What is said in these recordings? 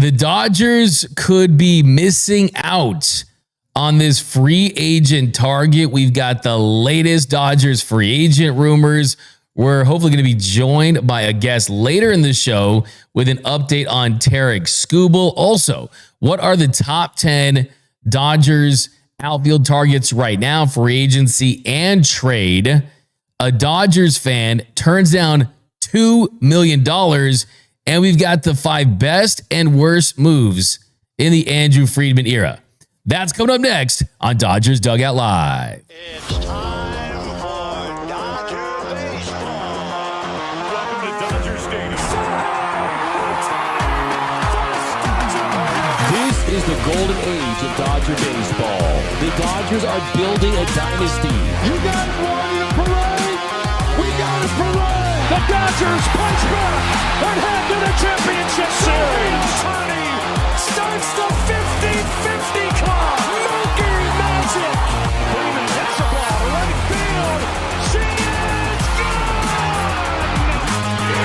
The Dodgers could be missing out on this free agent target. We've got the latest Dodgers free agent rumors. We're hopefully going to be joined by a guest later in the show with an update on Tarik Skubal. Also, what are the top 10 Dodgers outfield targets right now, free agency and trade? A Dodgers fan turns down $2 million, and we've got the 5 best and worst moves in the Andrew Friedman era. That's coming up next on Dodgers Dugout Live. It's time for Dodger baseball. Welcome to Dodger Stadium. This is the golden age of Dodger baseball. The Dodgers are building a dynasty. You got it, Warrior Parade! We got it, Parade! The Dodgers punch back and head to the championship series! Ohtani starts the 50-50 clock. Monkey magic. Freeman hits the ball to right field. She is gone!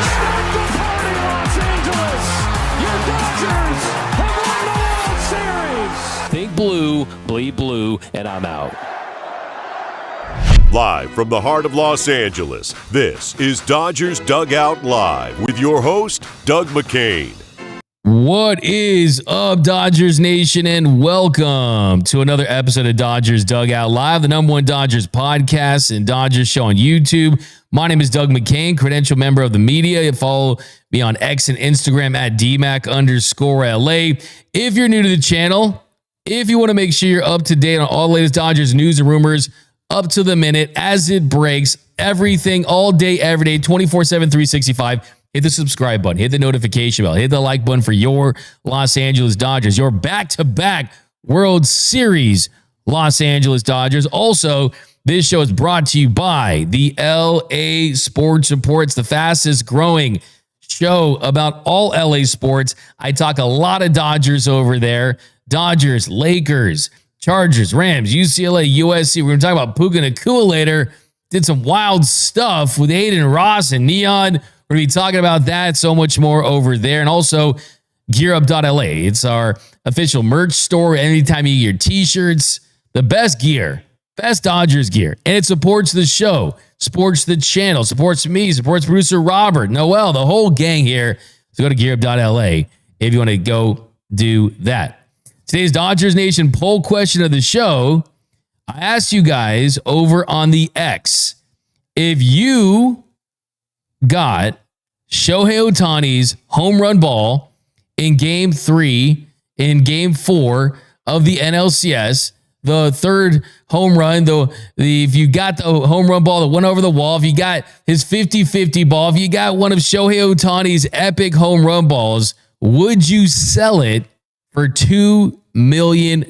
Start the party, Los Angeles! Your Dodgers have won the World Series! Think blue, bleed blue, and I'm out. Live from the heart of Los Angeles, this is Dodgers Dugout Live with your host, Doug McKain. What is up, Dodgers Nation, and welcome to another episode of Dodgers Dugout Live, the #1 Dodgers podcast and Dodgers show on YouTube. My name is Doug McKain, credential member of the media. You follow me on X and Instagram at DMAC_LA. If you're new to the channel, if you want to make sure you're up to date on all the latest Dodgers news and rumors, up to the minute, as it breaks, everything, all day, every day, 24/7, 365. Hit the subscribe button, hit the notification bell, hit the like button for your Los Angeles Dodgers, your back-to-back World Series Los Angeles Dodgers. Also, this show is brought to you by the LA Sports Report. It's the fastest growing show about all LA sports. I talk a lot of Dodgers over there. Dodgers, Lakers, Chargers, Rams, UCLA, USC. We're going to talk about Puka Nacua later. Did some wild stuff with Aiden Ross and Neon. We're going to be talking about that, so much more over there. And also, GearUp.LA. It's our official merch store. Anytime you get your t-shirts, the best gear, best Dodgers gear. And it supports the show, supports the channel, supports me, supports producer Robert, Noel, the whole gang here. So go to GearUp.LA if you want to go do that. Today's Dodgers Nation poll question of the show, I asked you guys over on the X, if you got Shohei Ohtani's home run ball in Game 3, in Game 4 of the NLCS, the third home run, if you got the home run ball that went over the wall, if you got his 50-50 ball, if you got one of Shohei Ohtani's epic home run balls, would you sell it for $2 million?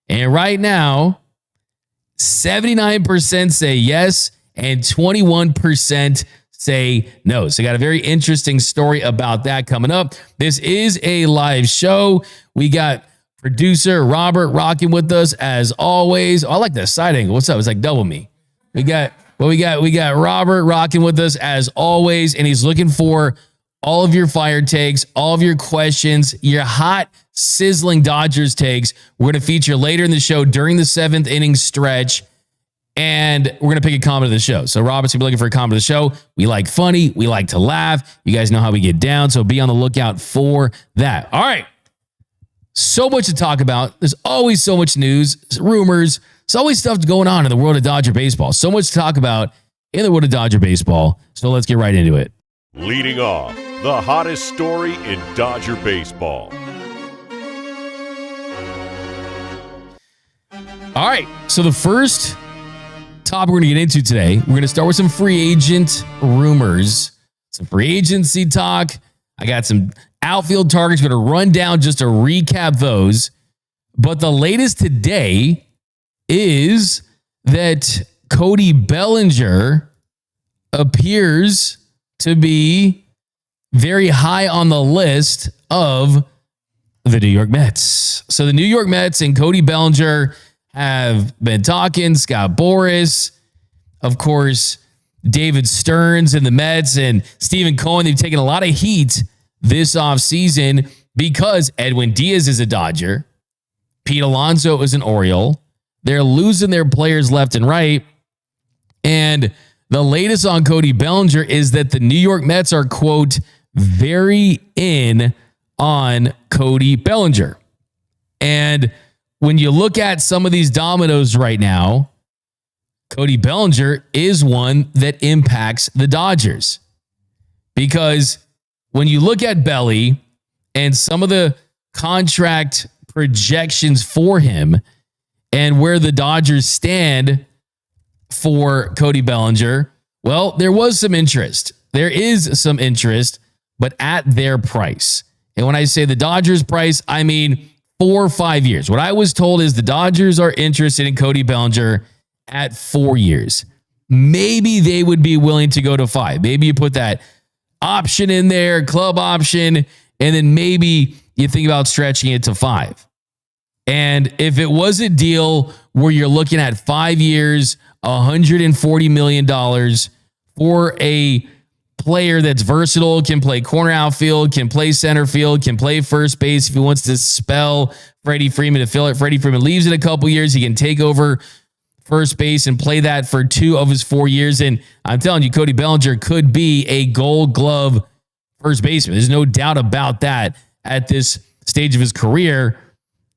And right now, 79% say yes and 21% say no. So I got a very interesting story about that coming up. This is a live show. We got producer Robert rocking with us as always. Oh, I like that side angle. What's up? It's like double me. We got Robert rocking with us as always, and he's looking for all of your fire takes, all of your questions, your hot, sizzling Dodgers takes. We're going to feature later in the show during the 7th inning stretch, and we're going to pick a comment of the show. So Robert's going to be looking for a comment of the show. We like funny. We like to laugh. You guys know how we get down, so be on the lookout for that. All right. So much to talk about. There's always so much news, rumors. There's always stuff going on in the world of Dodger baseball. So much to talk about in the world of Dodger baseball. So let's get right into it. Leading off, the hottest story in Dodger baseball. All right, so the first topic we're going to get into today, we're going to start with some free agent rumors, some free agency talk. I got some outfield targets. We're going to run down just to recap those. But the latest today is that Cody Bellinger appears to be very high on the list of the New York Mets. So the New York Mets and Cody Bellinger have been talking. Scott Boras, of course, David Stearns and the Mets and Stephen Cohen, they've taken a lot of heat this offseason because Edwin Diaz is a Dodger, Pete Alonso is an Oriole. They're losing their players left and right. And the latest on Cody Bellinger is that the New York Mets are, quote, very in on Cody Bellinger. And when you look at some of these dominoes right now, Cody Bellinger is one that impacts the Dodgers. Because when you look at Belly and some of the contract projections for him and where the Dodgers stand for Cody Bellinger, well, there was some interest. There is some interest, but at their price. And when I say the Dodgers price, I mean 4 or 5 years. What I was told is the Dodgers are interested in Cody Bellinger at 4 years. Maybe they would be willing to go to 5. Maybe you put that option in there, club option, and then maybe you think about stretching it to 5. And if it was a deal where you're looking at 5 years, $140 million for a player that's versatile, can play corner outfield, can play center field, can play first base. If he wants to spell Freddie Freeman to fill it, Freddie Freeman leaves in a couple years, he can take over first base and play that for 2 of his 4 years. And I'm telling you, Cody Bellinger could be a Gold Glove first baseman. There's no doubt about that at this stage of his career.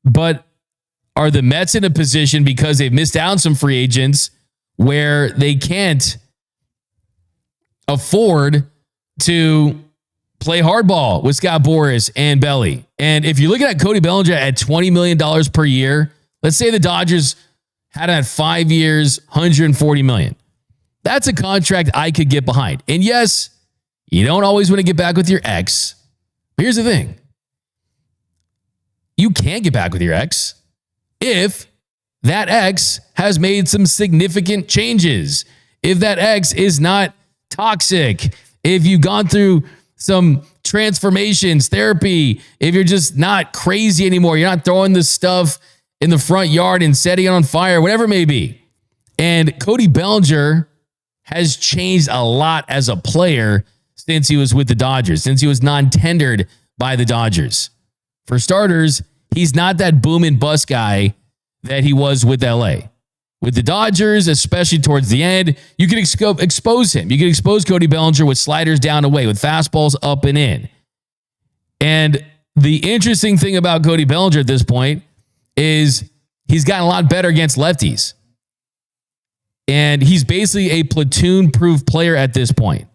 But are the Mets in a position, because they've missed out on some free agents, where they can't afford to play hardball with Scott Boras and Belly? And if you're looking at Cody Bellinger at $20 million per year, let's say the Dodgers had him at 5 years, $140 million. That's a contract I could get behind. And yes, you don't always want to get back with your ex. But here's the thing. You can get back with your ex if that ex has made some significant changes. If that ex is not toxic, if you've gone through some transformations, therapy, if you're just not crazy anymore, you're not throwing this stuff in the front yard and setting it on fire, whatever it may be. And Cody Bellinger has changed a lot as a player since he was with the Dodgers, since he was non-tendered by the Dodgers. For starters, he's not that boom and bust guy that he was with LA. With the Dodgers, especially towards the end, you can expose him. You can expose Cody Bellinger with sliders down away, with fastballs up and in. And the interesting thing about Cody Bellinger at this point is he's gotten a lot better against lefties. And he's basically a platoon-proof player at this point.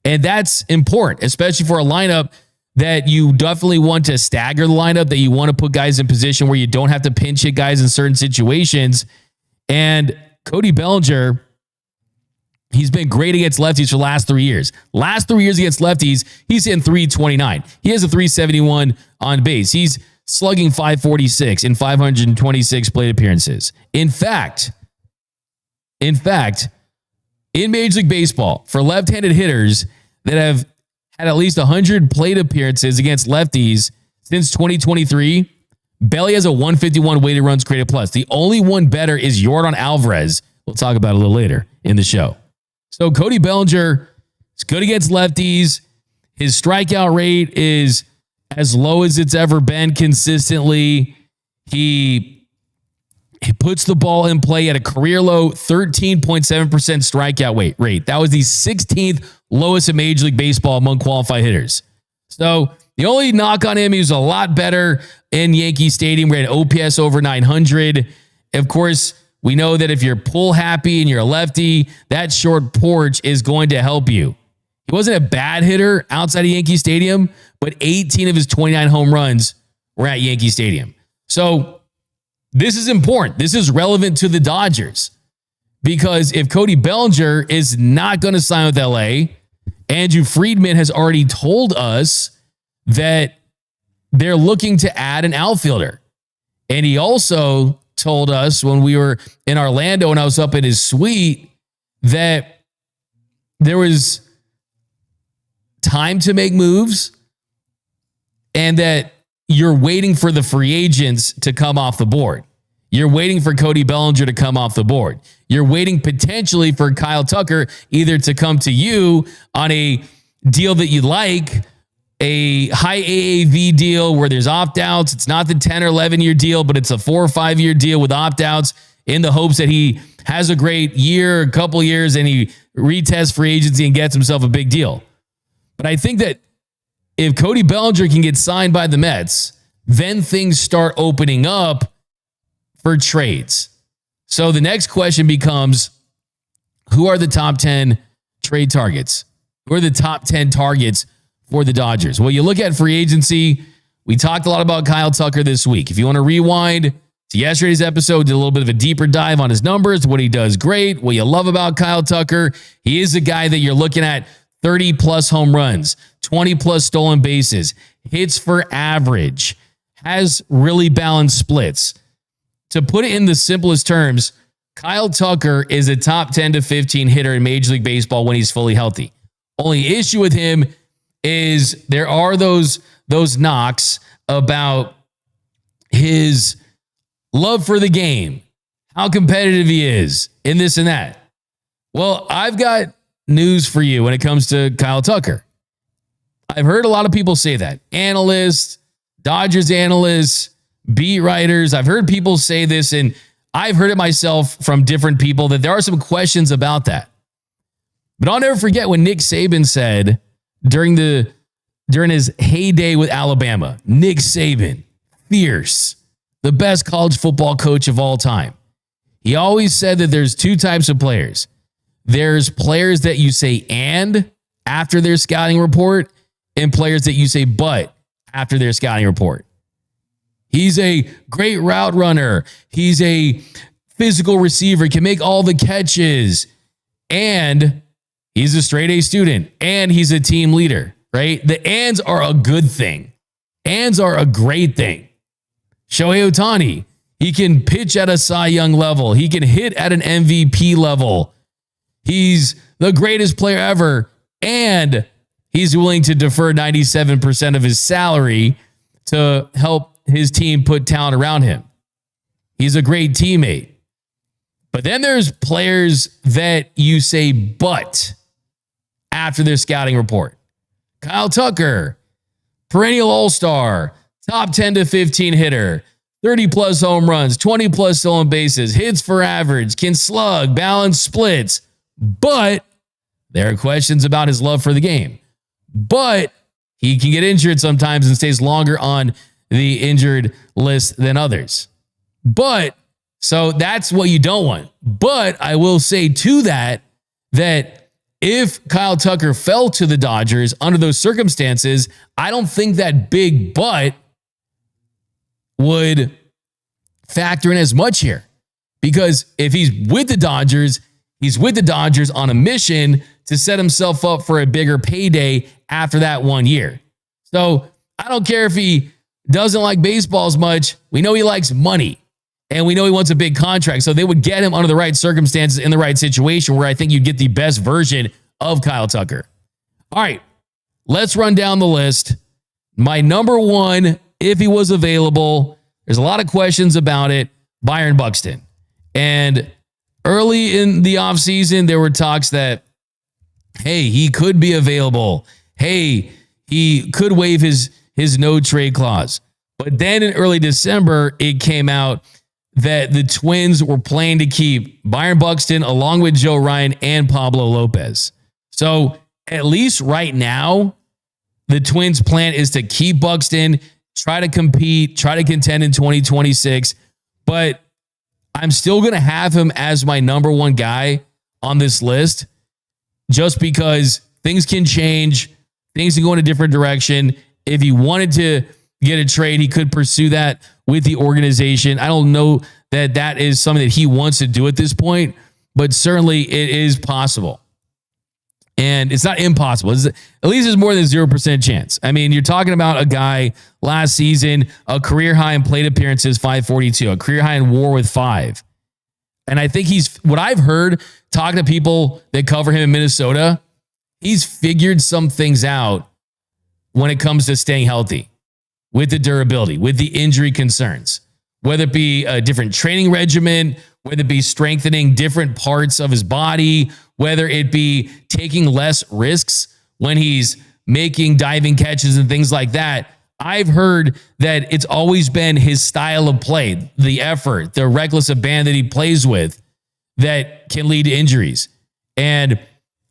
And that's important, especially for a lineup that you definitely want to stagger the lineup, that you want to put guys in position where you don't have to pinch hit guys in certain situations. And Cody Bellinger, he's been great against lefties for the last 3 years. Last 3 years against lefties, he's hitting .329. He has a .371 on base. He's slugging .546 in 526 plate appearances. In fact, in Major League Baseball, for left-handed hitters that have had at least 100 plate appearances against lefties since 2023, Belly has a 151 weighted runs created plus. The only one better is Yordan Alvarez. We'll talk about it a little later in the show. So Cody Bellinger is good against lefties. His strikeout rate is as low as it's ever been consistently. He puts the ball in play at a career low 13.7% strikeout rate. That was the 16th lowest in Major League Baseball among qualified hitters. So the only knock on him, he was a lot better in Yankee Stadium. We had OPS over 900. Of course, we know that if you're pull happy and you're a lefty, that short porch is going to help you. He wasn't a bad hitter outside of Yankee Stadium, but 18 of his 29 home runs were at Yankee Stadium. So this is important. This is relevant to the Dodgers, because if Cody Bellinger is not going to sign with LA, Andrew Friedman has already told us that they're looking to add an outfielder. And he also told us when we were in Orlando and I was up in his suite that there was time to make moves and that you're waiting for the free agents to come off the board. You're waiting for Cody Bellinger to come off the board. You're waiting potentially for Kyle Tucker either to come to you on a deal that you like, a high AAV deal where there's opt-outs. It's not the 10 or 11-year deal, but it's a 4 or 5 year deal with opt-outs in the hopes that he has a great year, a couple years, and he retests free agency and gets himself a big deal. But I think that if Cody Bellinger can get signed by the Mets, then things start opening up for trades. So the next question becomes, who are the top 10 trade targets? Who are the top 10 targets for the Dodgers? Well, you look at free agency. We talked a lot about Kyle Tucker this week. If you want to rewind to yesterday's episode, did a little bit of a deeper dive on his numbers, what he does great, what you love about Kyle Tucker. He is a guy that you're looking at 30 plus home runs, 20 plus stolen bases, hits for average, has really balanced splits. To put it in the simplest terms, Kyle Tucker is a top 10 to 15 hitter in Major League Baseball when he's fully healthy. Only issue with him is there are those knocks about his love for the game, how competitive he is, and this and that. Well, I've got news for you when it comes to Kyle Tucker. I've heard a lot of people say that. Analysts, Dodgers analysts, beat writers. I've heard people say this, and I've heard it myself from different people that there are some questions about that. But I'll never forget when Nick Saban said during his heyday with Alabama, Nick Saban, fierce, the best college football coach of all time. He always said that there's two types of players. There's players that you say and after their scouting report, and players that you say but after their scouting report. He's a great route runner. He's a physical receiver, can make all the catches, and he's a straight A student, and he's a team leader, right? The ands are a good thing. Ands are a great thing. Shohei Ohtani, he can pitch at a Cy Young level. He can hit at an MVP level. He's the greatest player ever, and he's willing to defer 97% of his salary to help his team put talent around him. He's a great teammate. But then there's players that you say but after their scouting report. Kyle Tucker, perennial all-star, top 10 to 15 hitter, 30 plus home runs, 20 plus stolen bases, hits for average, can slug, balance splits. But there are questions about his love for the game. But he can get injured sometimes and stays longer on the injured list than others. But so that's what you don't want. But I will say to that if Kyle Tucker fell to the Dodgers under those circumstances, I don't think that big but would factor in as much here. Because if he's with the Dodgers, he's with the Dodgers on a mission to set himself up for a bigger payday after that 1 year. So I don't care if he doesn't like baseball as much. We know he likes money, and we know he wants a big contract. So they would get him under the right circumstances in the right situation where I think you'd get the best version of Kyle Tucker. All right, let's run down the list. My number one, if he was available, there's a lot of questions about it, Byron Buxton. And early in the offseason, there were talks that, hey, he could be available. Hey, he could waive his no trade clause. But then in early December, it came out that the Twins were planning to keep Byron Buxton along with Joe Ryan and Pablo Lopez. So at least right now, the Twins' plan is to keep Buxton, try to compete, try to contend in 2026. But I'm still going to have him as my number one guy on this list just because things can change. Things can go in a different direction. If he wanted to get a trade, he could pursue that with the organization. I don't know that that is something that he wants to do at this point, but certainly it is possible. And it's not impossible. At least there's more than 0% chance. I mean, you're talking about a guy last season, a career high in plate appearances, 542, a career high in WAR with 5. And I think what I've heard talking to people that cover him in Minnesota, he's figured some things out when it comes to staying healthy with the durability, with the injury concerns, whether it be a different training regimen, whether it be strengthening different parts of his body, whether it be taking less risks when he's making diving catches and things like that. I've heard that it's always been his style of play, the effort, the reckless abandon that he plays with that can lead to injuries. And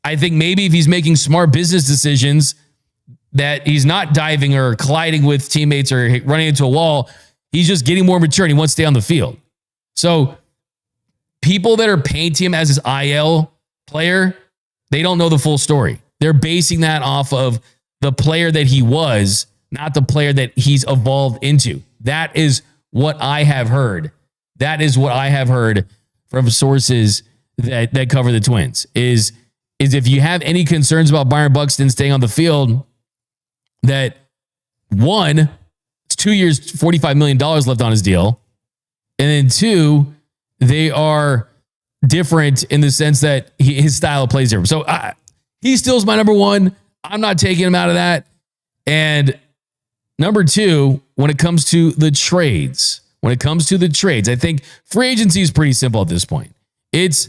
I think maybe if he's making smart business decisions, that he's not diving or colliding with teammates or running into a wall, he's just getting more mature and he wants to stay on the field. So people that are painting him as his IL player, they don't know the full story. They're basing that off of the player that he was, not the player that he's evolved into. That is what I have heard. That is what I have heard from sources that cover the Twins is if you have any concerns about Byron Buxton staying on the field, that one, it's 2 years, $45 million left on his deal. And then two, they are different in the sense that his style of play is different. So he still is my number one. I'm not taking him out of that. And number two, when it comes to the trades, I think free agency is pretty simple at this point. It's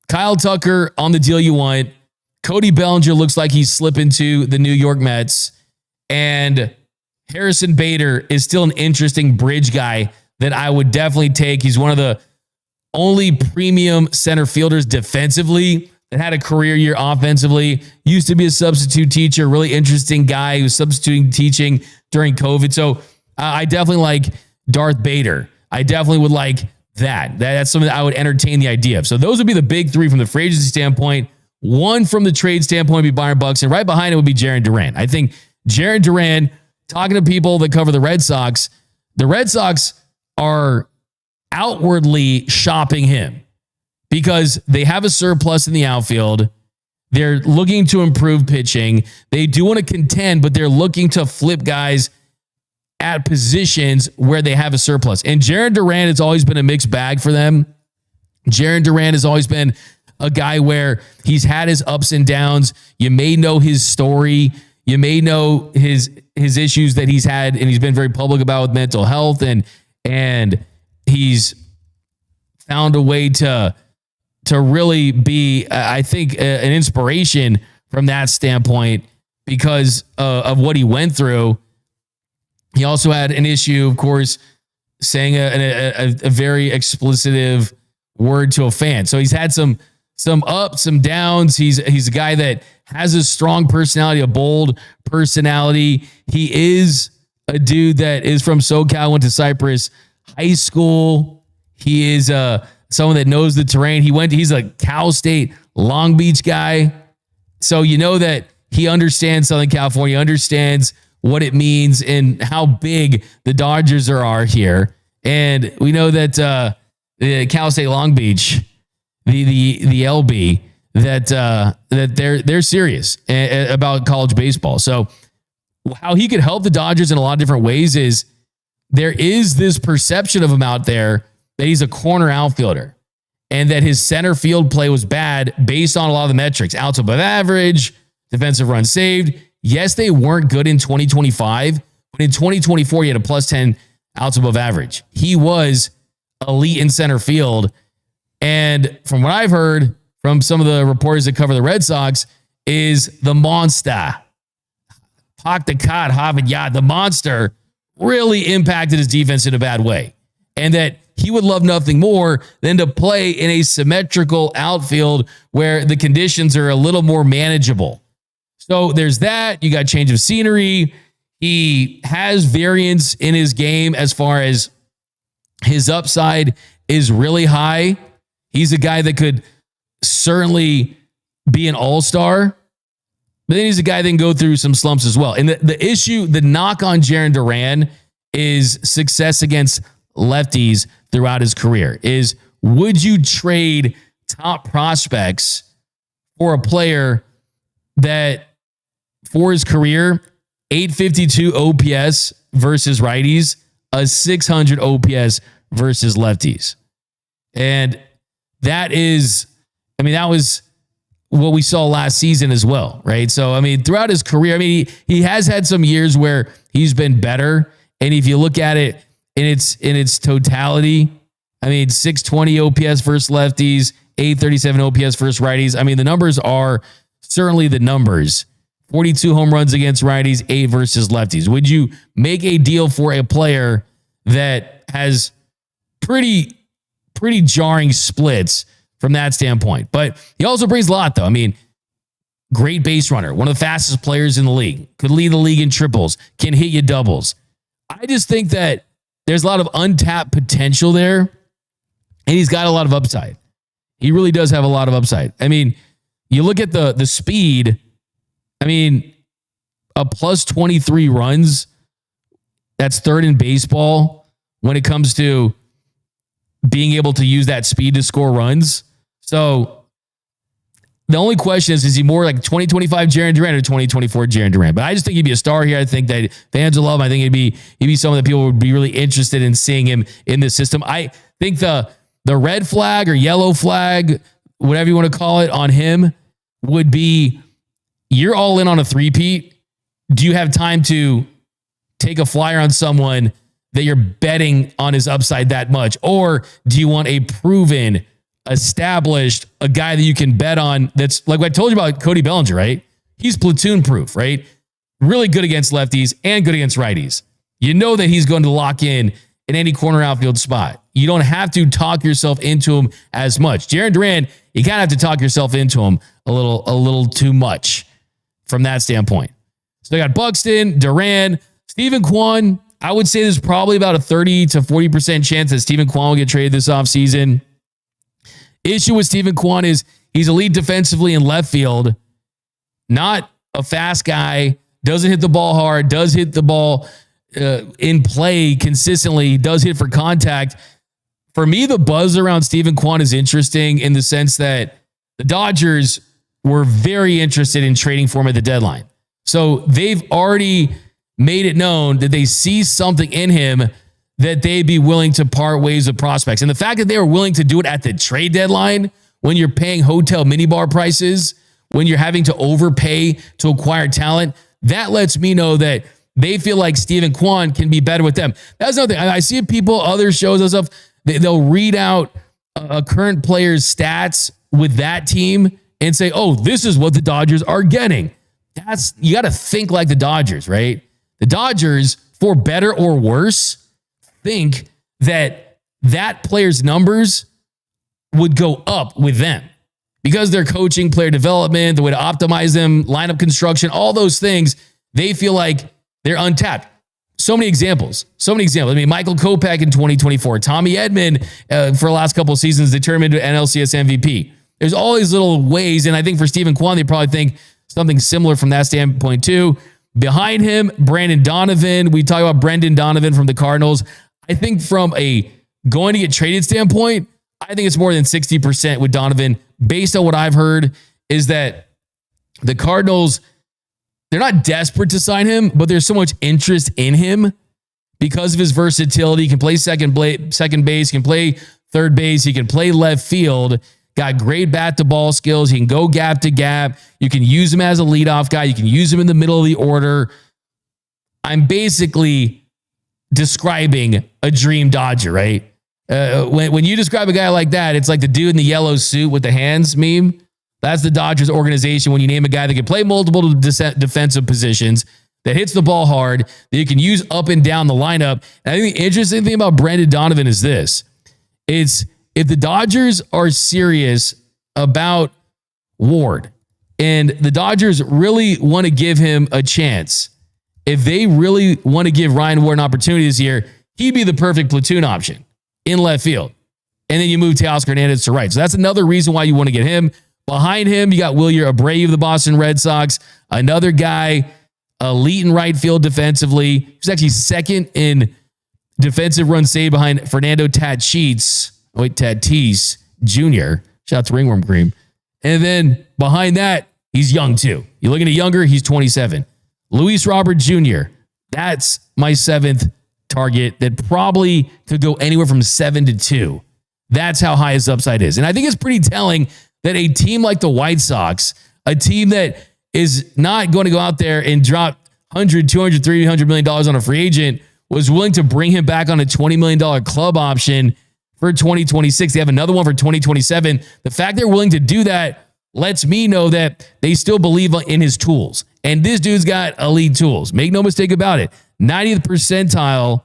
Kyle Tucker on the deal you want. Cody Bellinger looks like he's slipping to the New York Mets. And Harrison Bader is still an interesting bridge guy that I would definitely take. He's one of the only premium center fielders defensively that had a career year offensively. Used to be a substitute teacher, really interesting guy who was substituting teaching during COVID. So I definitely like Darth Bader. I definitely would like that. That's something that I would entertain the idea of. So those would be the big three from the free agency standpoint. One from the trade standpoint would be Byron Buxton. Right behind it would be Jarren Duran. I think Jarren Duran, talking to people that cover the Red Sox are outwardly shopping him because they have a surplus in the outfield. They're looking to improve pitching. They do want to contend, but they're looking to flip guys at positions where they have a surplus. And Jarren Duran has always been a mixed bag for them. Jarren Duran has always been a guy where he's had his ups and downs. You may know his story. You may know his issues that he's had, and he's been very public about with mental health, and he's found a way to really be, I think, an inspiration from that standpoint because of what he went through. He also had an issue, of course, saying a very explicitive word to a fan. So he's had some ups, some downs. He's a guy that has a strong personality, a bold personality. He is a dude that is from SoCal, went to Cypress High School. He is someone that knows the terrain. He's a Cal State Long Beach guy. So you know that he understands Southern California, understands what it means and how big the Dodgers are here. And we know that the Cal State Long Beach, the LB, that they're serious about college baseball. So how he could help the Dodgers in a lot of different ways is there is this perception of him out there that he's a corner outfielder and that his center field play was bad based on a lot of the metrics. Outs above average, defensive runs saved. Yes, they weren't good in 2025, but in 2024, he had a plus 10 outs above average. He was elite in center field. And from what I've heard from some of the reporters that cover the Red Sox is the monster. Pak the Cod, Harvard Yard, the monster really impacted his defense in a bad way. And that he would love nothing more than to play in a symmetrical outfield where the conditions are a little more manageable. So there's that. You got change of scenery. He has variance in his game as far as his upside is really high. He's a guy that could certainly be an all-star, but then he's a guy that can go through some slumps as well. And the knock on Jarren Duran is success against lefties throughout his career. Is would you trade top prospects for a player that for his career, 852 OPS versus righties, a 600 OPS versus lefties? And that was what we saw last season as well, right? So, throughout his career, he has had some years where he's been better. And if you look at it in its totality, 620 OPS versus lefties, 837 OPS versus righties. The numbers are certainly the numbers 42 home runs against righties, 8 versus lefties. Would you make a deal for a player that has pretty jarring splits from that standpoint? But he also brings a lot, though. I mean, great base runner, one of the fastest players in the league, could lead the league in triples, can hit you doubles. I just think that there's a lot of untapped potential there, and he's got a lot of upside. He really does have a lot of upside. I mean, you look at the speed. I mean, a plus 23 runs, that's third in baseball when it comes to being able to use that speed to score runs. So the only question is he more like 2025 Jarren Duran or 2024 Jarren Duran? But I just think he'd be a star here. I think that fans will love him. I think he'd be someone that people would be really interested in seeing him in this system. I think the red flag or yellow flag, whatever you want to call it, on him would be, you're all in on a three-peat. Do you have time to take a flyer on someone that you're betting on his upside that much? Or do you want a proven, established, a guy that you can bet on that's like what I told you about Cody Bellinger, right? He's platoon proof, right? Really good against lefties and good against righties. You know that he's going to lock in any corner outfield spot. You don't have to talk yourself into him as much. Jarren Duran, you kind of have to talk yourself into him a little too much from that standpoint. So they got Buxton, Duran, Stephen Kwan. I would say there's probably about a 30 to 40% chance that Stephen Kwan will get traded this offseason. Issue with Stephen Kwan is he's elite defensively in left field, not a fast guy, doesn't hit the ball hard, does hit the ball in play consistently, does hit for contact. For me, the buzz around Stephen Kwan is interesting in the sense that the Dodgers were very interested in trading for him at the deadline. So they've already made it known that they see something in him that they'd be willing to part ways with prospects. And the fact that they were willing to do it at the trade deadline, when you're paying hotel minibar prices, when you're having to overpay to acquire talent, that lets me know that they feel like Stephen Kwan can be better with them. That's another thing. I see people, other shows and stuff, they'll read out a current player's stats with that team and say, oh, this is what the Dodgers are getting. You got to think like the Dodgers, right? The Dodgers, for better or worse, think that player's numbers would go up with them because their coaching, player development, the way to optimize them, lineup construction, all those things, they feel like they're untapped. So many examples. I mean, Michael Kopech in 2024, Tommy Edman for the last couple of seasons, they turned him into NLCS MVP. There's all these little ways, and I think for Stephen Kwan, they probably think something similar from that standpoint too. Behind him, Brandon Donovan. We talk about Brendan Donovan from the Cardinals. I think from a going to get traded standpoint, I think it's more than 60% with Donovan. Based on what I've heard, is that the Cardinals, they're not desperate to sign him, but there's so much interest in him because of his versatility. He can play second base, he can play third base, he can play left field. Got great bat-to-ball skills. He can go gap to gap. You can use him as a leadoff guy. You can use him in the middle of the order. I'm basically describing a dream Dodger, right? When you describe a guy like that, it's like the dude in the yellow suit with the hands meme. That's the Dodgers organization when you name a guy that can play multiple defensive positions, that hits the ball hard, that you can use up and down the lineup. And I think the interesting thing about Brendan Donovan is this. If the Dodgers are serious about Ward and the Dodgers really want to give him a chance, if they really want to give Ryan Ward an opportunity this year, he'd be the perfect platoon option in left field. And then you move Teoscar Hernandez to right. So that's another reason why you want to get him. Behind him, you got Wilyer Abreu of the Boston Red Sox, another guy, elite in right field defensively. He's actually second in defensive run saved behind Fernando Tatis Jr. Shout out to Ringworm Cream. And then behind that, he's young too. You're looking at younger, he's 27. Luis Robert Jr. That's my seventh target that probably could go anywhere from 7 to 2. That's how high his upside is. And I think it's pretty telling that a team like the White Sox, a team that is not going to go out there and drop $100, $200, $300 million on a free agent, was willing to bring him back on a $20 million club option for 2026. They have another one for 2027. The fact they're willing to do that lets me know that they still believe in his tools. And this dude's got elite tools. Make no mistake about it. 90th percentile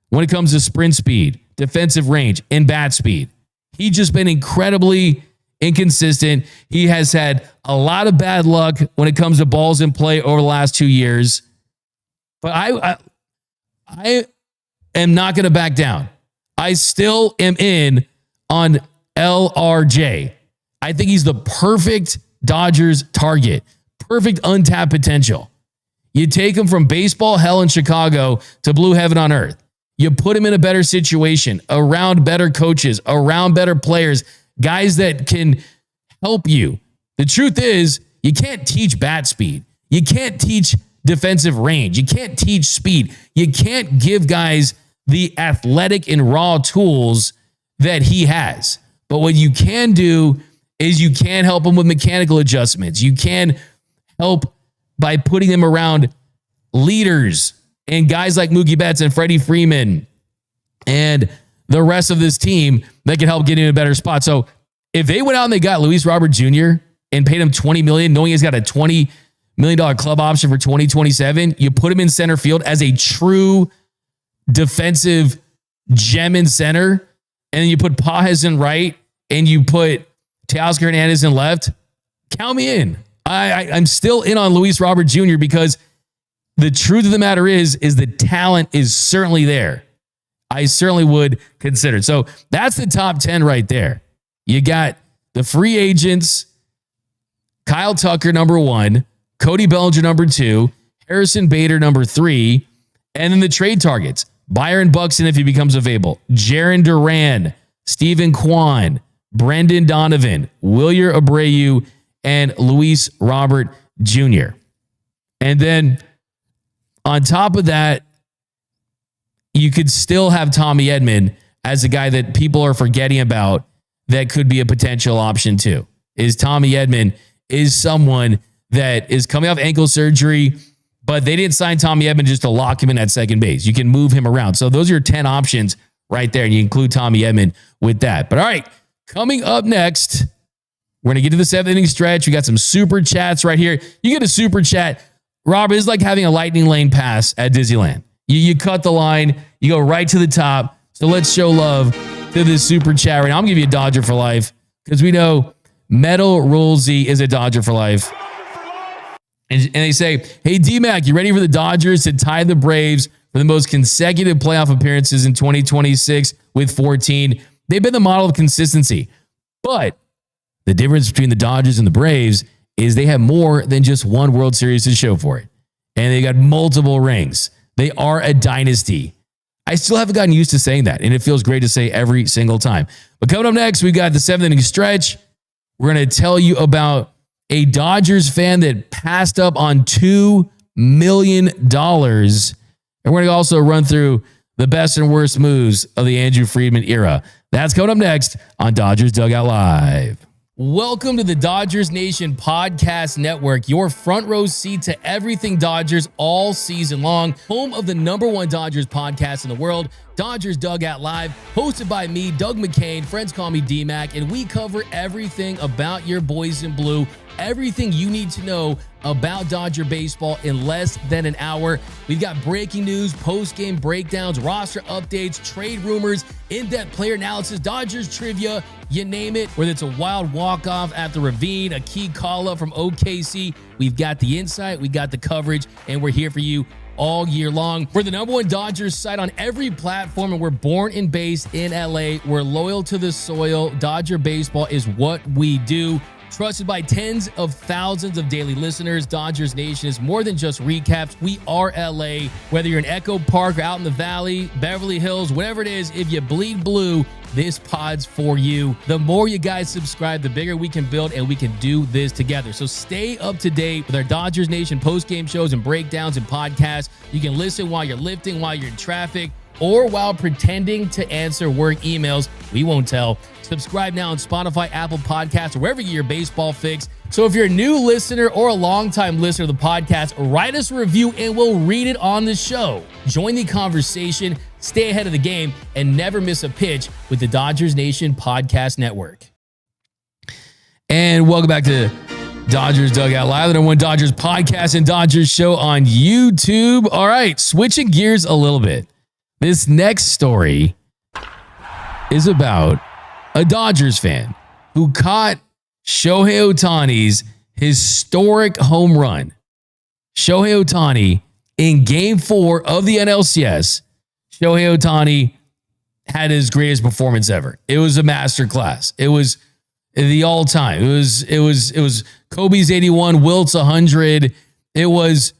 when it comes to sprint speed, defensive range, and bat speed. He's just been incredibly inconsistent. He has had a lot of bad luck when it comes to balls in play over the last 2 years. But I am not going to back down. I still am in on LRJ. I think he's the perfect Dodgers target, perfect untapped potential. You take him from baseball hell in Chicago to blue heaven on earth. You put him in a better situation, around better coaches, around better players, guys that can help you. The truth is, you can't teach bat speed. You can't teach defensive range. You can't teach speed. You can't give guys the athletic and raw tools that he has. But what you can do is you can help them with mechanical adjustments. You can help by putting them around leaders and guys like Mookie Betts and Freddie Freeman and the rest of this team that can help get in a better spot. So if they went out and they got Luis Robert Jr. and paid him $20 million, knowing he's got a $20 million club option for 2027, you put him in center field as a true defensive gem in center, and then you put Pages in right, and you put Teoscar Hernandez in left, count me in. I'm still in on Luis Robert Jr. because the truth of the matter is the talent is certainly there. I certainly would consider it. So that's the top 10 right there. You got the free agents, Kyle Tucker, number 1, Cody Bellinger, number 2, Harrison Bader, number 3, and then the trade targets, Byron Buxton, if he becomes available, Jarren Duran, Stephen Kwan, Brendan Donovan, Wilyer Abreu, and Luis Robert Jr. And then on top of that, you could still have Tommy Edman as a guy that people are forgetting about that could be a potential option too. Is Tommy Edman is someone that is coming off ankle surgery, but they didn't sign Tommy Edman just to lock him in at second base. You can move him around. So those are your 10 options right there, and you include Tommy Edman with that. But all right, coming up next, we're going to get to the 7th inning stretch. We got some super chats right here. You get a super chat. Robert, it's like having a lightning lane pass at Disneyland. You cut the line, you go right to the top. So let's show love to this super chat right now. I'm going to give you a Dodger for life because we know Metal Rulesy is a Dodger for life. And they say, hey, D-Mac, you ready for the Dodgers to tie the Braves for the most consecutive playoff appearances in 2026 with 14? They've been the model of consistency. But the difference between the Dodgers and the Braves is they have more than just one World Series to show for it. And they got multiple rings. They are a dynasty. I still haven't gotten used to saying that, and it feels great to say every single time. But coming up next, we got the 7th inning stretch. We're going to tell you about a Dodgers fan that passed up on $2 million. And we're going to also run through the best and worst moves of the Andrew Friedman era. That's coming up next on Dodgers Dugout Live. Welcome to the Dodgers Nation Podcast Network, your front row seat to everything Dodgers all season long. Home of the #1 Dodgers podcast in the world, Dodgers Dugout Live, hosted by me, Doug McKain. Friends call me D-Mac, and we cover everything about your boys in blue, everything you need to know about Dodger baseball in less than an hour. We've got breaking news, post-game breakdowns, roster updates, trade rumors, in-depth player analysis, Dodgers trivia, you name it. Whether it's a wild walk-off at the Ravine, a key call-up from OKC, we've got the insight, we got the coverage, and we're here for you all year long. We're the #1 Dodgers site on every platform, and we're born and based in LA. We're loyal to the soil. Dodger baseball is what we do. Trusted by tens of thousands of daily listeners, Dodgers Nation is more than just recaps. We are LA. Whether you're in Echo Park or out in the Valley, Beverly Hills, whatever it is, if you bleed blue, this pod's for you. The more you guys subscribe, the bigger we can build, and we can do this together. So stay up to date with our Dodgers Nation post-game shows and breakdowns and podcasts. You can listen while you're lifting, while you're in traffic, or while pretending to answer work emails. We won't tell. Subscribe now on Spotify, Apple Podcasts, or wherever you get your baseball fix. So if you're a new listener or a longtime listener of the podcast, write us a review and we'll read it on the show. Join the conversation, stay ahead of the game, and never miss a pitch with the Dodgers Nation Podcast Network. And welcome back to Dodgers Dugout Live, the number one Dodgers podcast and Dodgers show on YouTube. All right, switching gears a little bit. This next story is about a Dodgers fan who caught Shohei Ohtani's historic home run. Shohei Ohtani in Game 4 of the NLCS. Shohei Ohtani had his greatest performance ever. It was a masterclass. It was the all-time. It was Kobe's 81, Wilt's 100. It was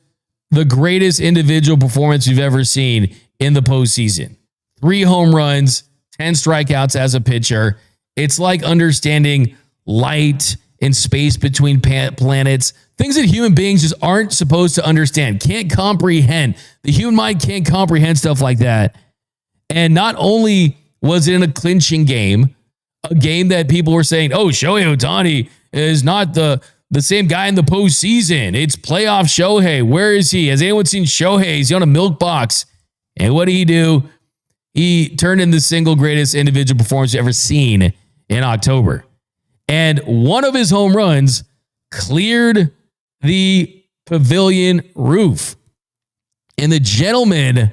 the greatest individual performance we've ever seen in the postseason. 3 home runs, 10 strikeouts as a pitcher. It's like understanding light and space between planets. Things that human beings just aren't supposed to understand, can't comprehend. The human mind can't comprehend stuff like that. And not only was it in a clinching game, a game that people were saying, oh, Shohei Ohtani is not the same guy in the postseason. It's playoff Shohei. Where is he? Has anyone seen Shohei? Is he on a milk box? And what did he do? He turned in the single greatest individual performance you've ever seen in October. And one of his home runs cleared the pavilion roof. And the gentleman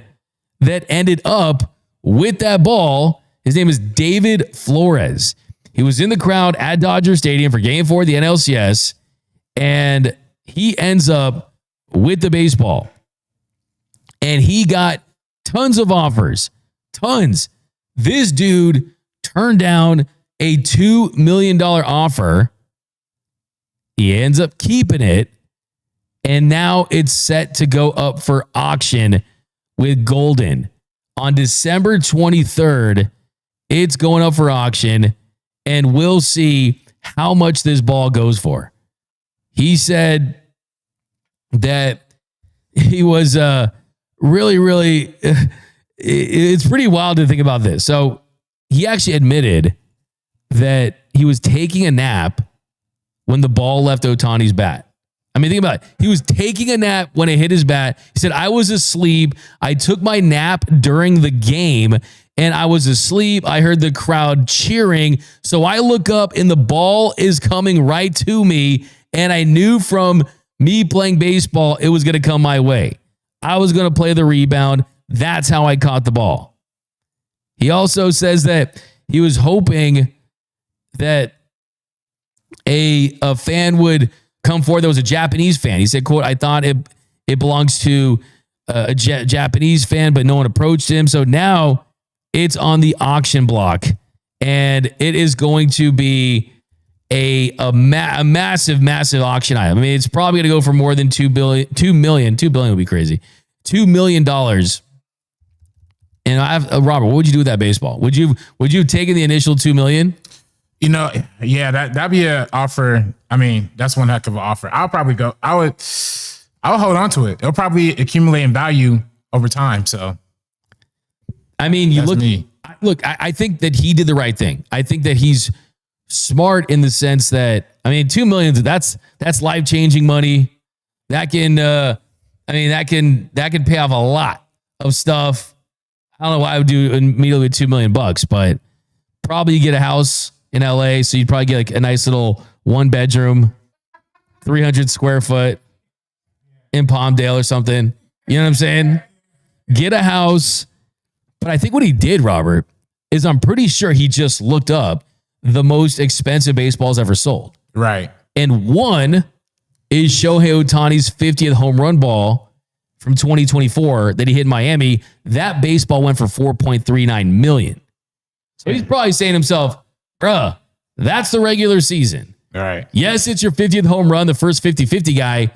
that ended up with that ball, his name is David Flores. He was in the crowd at Dodger Stadium for Game 4 of the NLCS, and he ends up with the baseball. And he got tons of offers. Tons. This dude turned down a $2 million offer. He ends up keeping it, and now it's set to go up for auction with Golden. On December 23rd, it's going up for auction, and we'll see how much this ball goes for. He said that he was really, it's pretty wild to think about this. So he actually admitted that he was taking a nap when the ball left Ohtani's bat. I mean, think about it. He was taking a nap when it hit his bat. He said, I was asleep. I took my nap during the game, and I was asleep. I heard the crowd cheering. So I look up, and the ball is coming right to me, and I knew from me playing baseball, it was going to come my way. I was going to play the rebound. That's how I caught the ball. He also says that he was hoping that a fan would come forward that was a Japanese fan. He said, quote, I thought it belongs to a Japanese fan, but no one approached him. So now it's on the auction block, and it is going to be a massive auction item. I mean, it's probably going to go for more than $2 million. $2 billion would be crazy. $2 million. And I have Robert, what would you do with that baseball? Would you have taken the initial $2 million? You know, yeah, that'd be an offer. I mean, that's one heck of an offer. I'll probably go. I would hold on to it. It'll probably accumulate in value over time. So, I mean, I think that he did the right thing. I think that he's smart in the sense that, I mean, $2 million, that's life-changing money. That can pay off a lot of stuff. I don't know why I would do immediately with $2 million, but probably you get a house in LA. So you'd probably get like a nice little 1-bedroom, 300 square foot in Palmdale or something. You know what I'm saying? Get a house. But I think what he did, Robert, is I'm pretty sure he just looked up the most expensive baseballs ever sold. right. And one is Shohei Ohtani's 50th home run ball from 2024 that he hit in Miami. That baseball went for $4.39 million. So he's probably saying to himself, bruh, that's the regular season. All right. Yes, it's your 50th home run, the first 50-50 guy,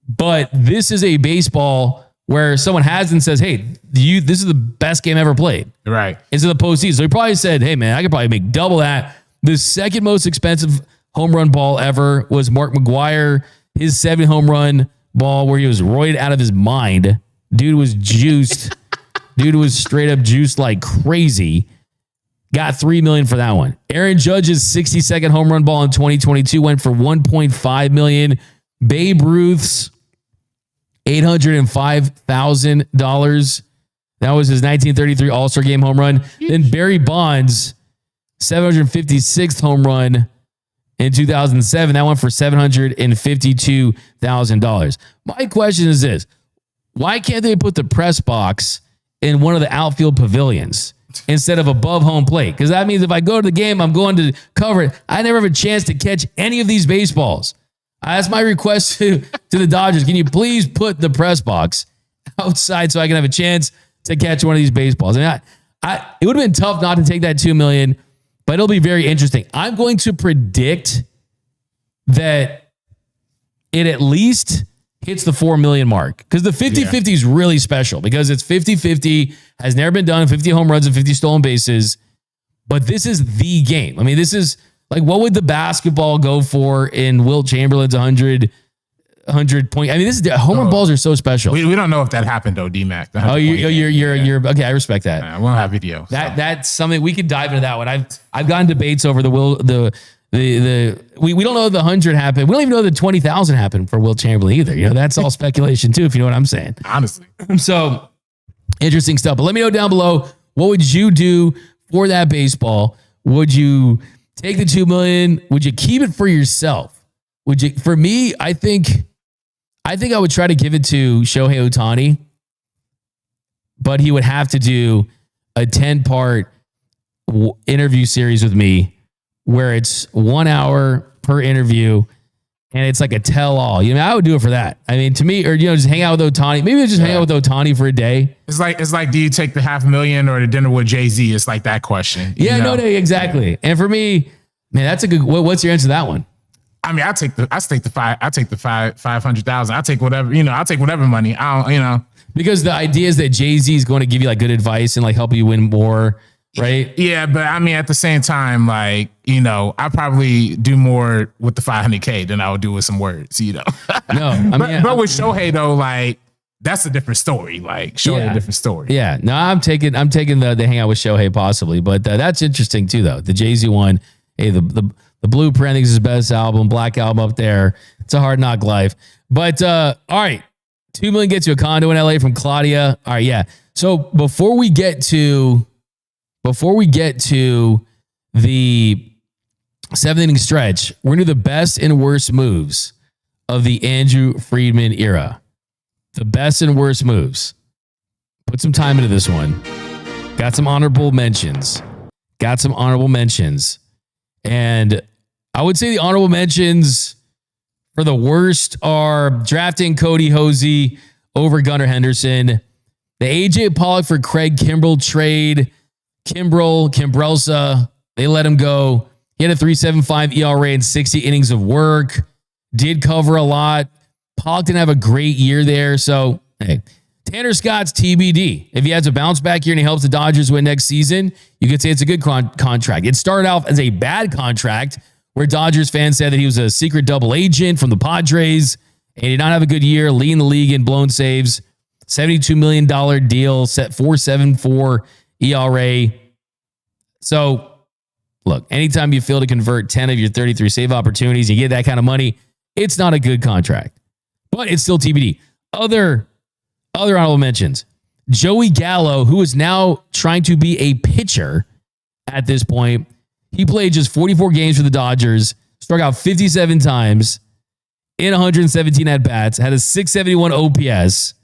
but this is a baseball where someone has and says, hey, this is the best game ever played. Right. It's in the postseason. So he probably said, hey, man, I could probably make double that. The second most expensive home run ball ever was Mark McGwire, his 7 home run ball where he was roided out of his mind. Dude was juiced. Dude was straight up juiced like crazy. Got $3 million for that one. Aaron Judge's 62nd home run ball in 2022 went for $1.5 million. Babe Ruth's $805,000. That was his 1933 All-Star Game home run. Then Barry Bonds' 756th home run in 2007. That went for $752,000. My question is this: why can't they put the press box in one of the outfield pavilions instead of above home plate? Because that means if I go to the game, I'm going to cover it. I never have a chance to catch any of these baseballs. That's my request to the Dodgers. Can you please put the press box outside so I can have a chance to catch one of these baseballs? I mean, it would have been tough not to take that $2 million, but it'll be very interesting. I'm going to predict that it at least hits the 4 million mark, because the 50-50 is really special, because it's 50-50, has never been done, 50 home runs and 50 stolen bases. But this is the game. I mean, this is like, what would the basketball go for in Wilt Chamberlain's 100 point? I mean, this is home run balls are so special. We don't know if that happened though, D-Mac. You're okay. I respect that. We won't have video. That's something we could dive into that one. I've gotten debates over we don't know if the 100 happened. We don't even know the 20,000 happened for Wilt Chamberlain either. You know, that's all speculation too, if you know what I'm saying. Honestly. So interesting stuff. But let me know down below, what would you do for that baseball? Would you take the $2 million? Would you keep it for yourself? Would you? For me, I think I would try to give it to Shohei Ohtani, but he would have to do a 10-part interview series with me, where it's 1 hour per interview, and it's like a tell-all. You know, I would do it for that. I mean, to me, or just hang out with Ohtani. Maybe just hang out with Ohtani for a day. It's like, do you take the $500,000 or the dinner with Jay-Z? It's like that question. Yeah, no, exactly. And for me, man, that's a good. What's your answer to that one? I mean, I take the 500,000. I take whatever, I'll take whatever money. I don't, because the idea is that Jay-Z is going to give you like good advice and like help you win more. Right. Yeah. But I mean, at the same time, like, I probably do more with the $500K than I would do with some words, No, but with Shohei though, like, that's a different story. Like, Shohei, a different story. Yeah. No, I'm taking the hang out with Shohei possibly, but that's interesting too, though. The Jay-Z one, hey, the Blueprint, I think is his best album, Black Album up there. It's a hard knock life. But all right, $2 million gets you a condo in LA from Claudia. All right, yeah. So before we get to the seventh inning stretch, we're gonna do the best and worst moves of the Andrew Friedman era. The best and worst moves. Put some time into this one. Got some honorable mentions. And I would say the honorable mentions for the worst are drafting Cody Hosey over Gunnar Henderson, the AJ Pollock for Craig Kimbrell trade, Kimbrelsa, they let him go. He had a 3.75 ERA and 60 innings of work, did cover a lot. Pollock didn't have a great year there. So, hey, Tanner Scott's TBD. If he has a bounce back year and he helps the Dodgers win next season, you could say it's a good contract. It started off as a bad contract where Dodgers fans said that he was a secret double agent from the Padres and he did not have a good year, leading the league in blown saves. $72 million deal, set 4.74 ERA. So, look, anytime you fail to convert 10 of your 33 save opportunities, you get that kind of money, it's not a good contract. But it's still TBD. Other honorable mentions. Joey Gallo, who is now trying to be a pitcher at this point. He played just 44 games for the Dodgers, struck out 57 times in 117 at-bats, had a 671 OPS.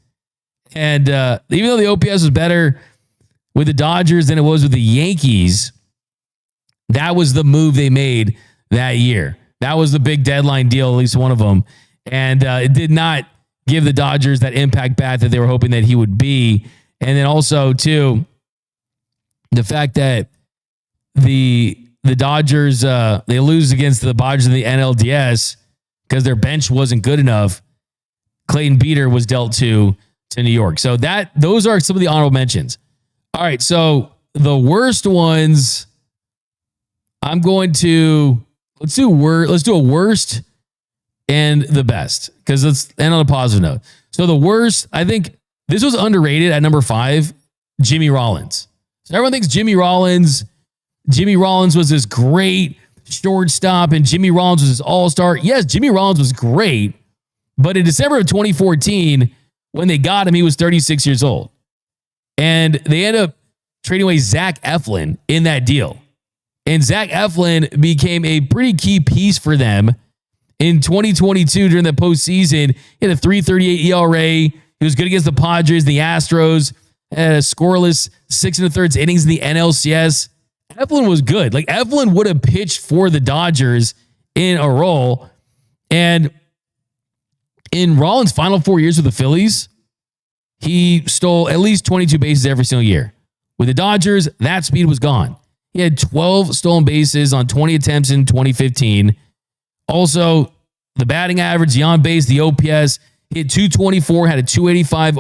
And even though the OPS was better with the Dodgers than it was with the Yankees, that was the move they made that year. That was the big deadline deal, at least one of them. And it did not give the Dodgers that impact bat that they were hoping that he would be. And then also, too, the fact that the Dodgers, they lose against the Dodgers in the NLDS because their bench wasn't good enough. Clayton Beeter was dealt to New York. So those are some of the honorable mentions. All right, so the worst ones, I'm going to let's do a worst and the best, because let's end on a positive note. So the worst, I think this was underrated at number 5, Jimmy Rollins. So everyone thinks Jimmy Rollins was this great shortstop and Jimmy Rollins was this all-star. Yes, Jimmy Rollins was great, but in December of 2014, when they got him, he was 36 years old. And they ended up trading away Zach Eflin in that deal. And Zach Eflin became a pretty key piece for them in 2022 during the postseason. He had a 3.38 ERA. He was good against the Padres, the Astros, had a scoreless 6 1/3 innings in the NLCS. Eflin was good. Like, Eflin would have pitched for the Dodgers in a role. And in Rollins' final 4 years with the Phillies, he stole at least 22 bases every single year. With the Dodgers, that speed was gone. He had 12 stolen bases on 20 attempts in 2015. Also, the batting average, the on-base, the OPS, he had 224, had a 285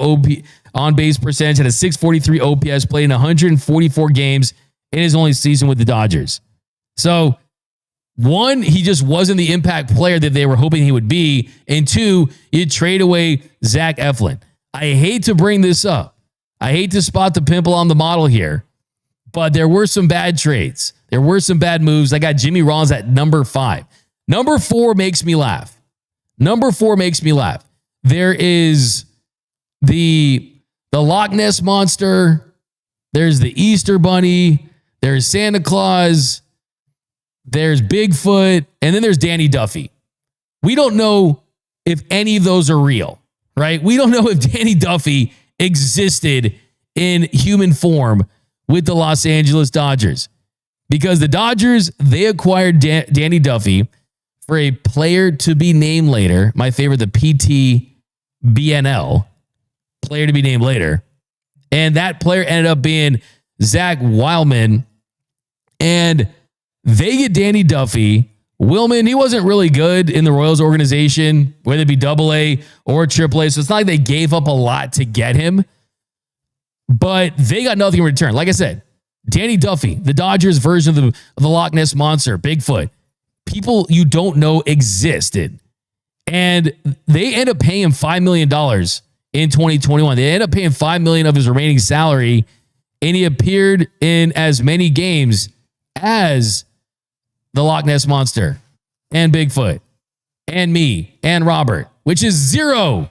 on-base percentage, had a 643 OPS, played in 144 games in his only season with the Dodgers. So, one, he just wasn't the impact player that they were hoping he would be. And two, you trade away Zach Eflin. I hate to bring this up. I hate to spot the pimple on the model here, but there were some bad trades. There were some bad moves. I got Jimmy Rollins at number 5. Number 4 makes me laugh. Number 4 makes me laugh. There is the Loch Ness Monster. There's the Easter Bunny. There's Santa Claus. There's Bigfoot. And then there's Danny Duffy. We don't know if any of those are real, right? We don't know if Danny Duffy existed in human form with the Los Angeles Dodgers, because the Dodgers, they acquired Danny Duffy for a player to be named later. My favorite, the PTBNL, player to be named later. And that player ended up being Zach Wildman. And they get Danny Duffy. Willman, he wasn't really good in the Royals organization, whether it be AA or AAA. So it's not like they gave up a lot to get him, but they got nothing in return. Like I said, Danny Duffy, the Dodgers version of the Loch Ness Monster, Bigfoot, people you don't know existed. And they end up paying him $5 million in 2021. They end up paying $5 million of his remaining salary, and he appeared in as many games as the Loch Ness Monster and Bigfoot and me and Robert, which is 0.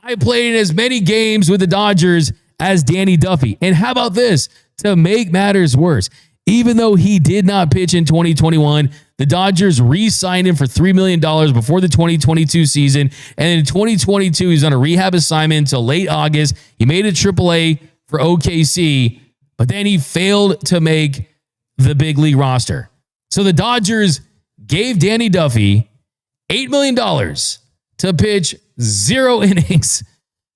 I played in as many games with the Dodgers as Danny Duffy. And how about this? To make matters worse, even though he did not pitch in 2021, the Dodgers re-signed him for $3 million before the 2022 season. And in 2022, he's on a rehab assignment until late August. He made a AAA for OKC, but then he failed to make the big league roster. So the Dodgers gave Danny Duffy $8 million to pitch 0 innings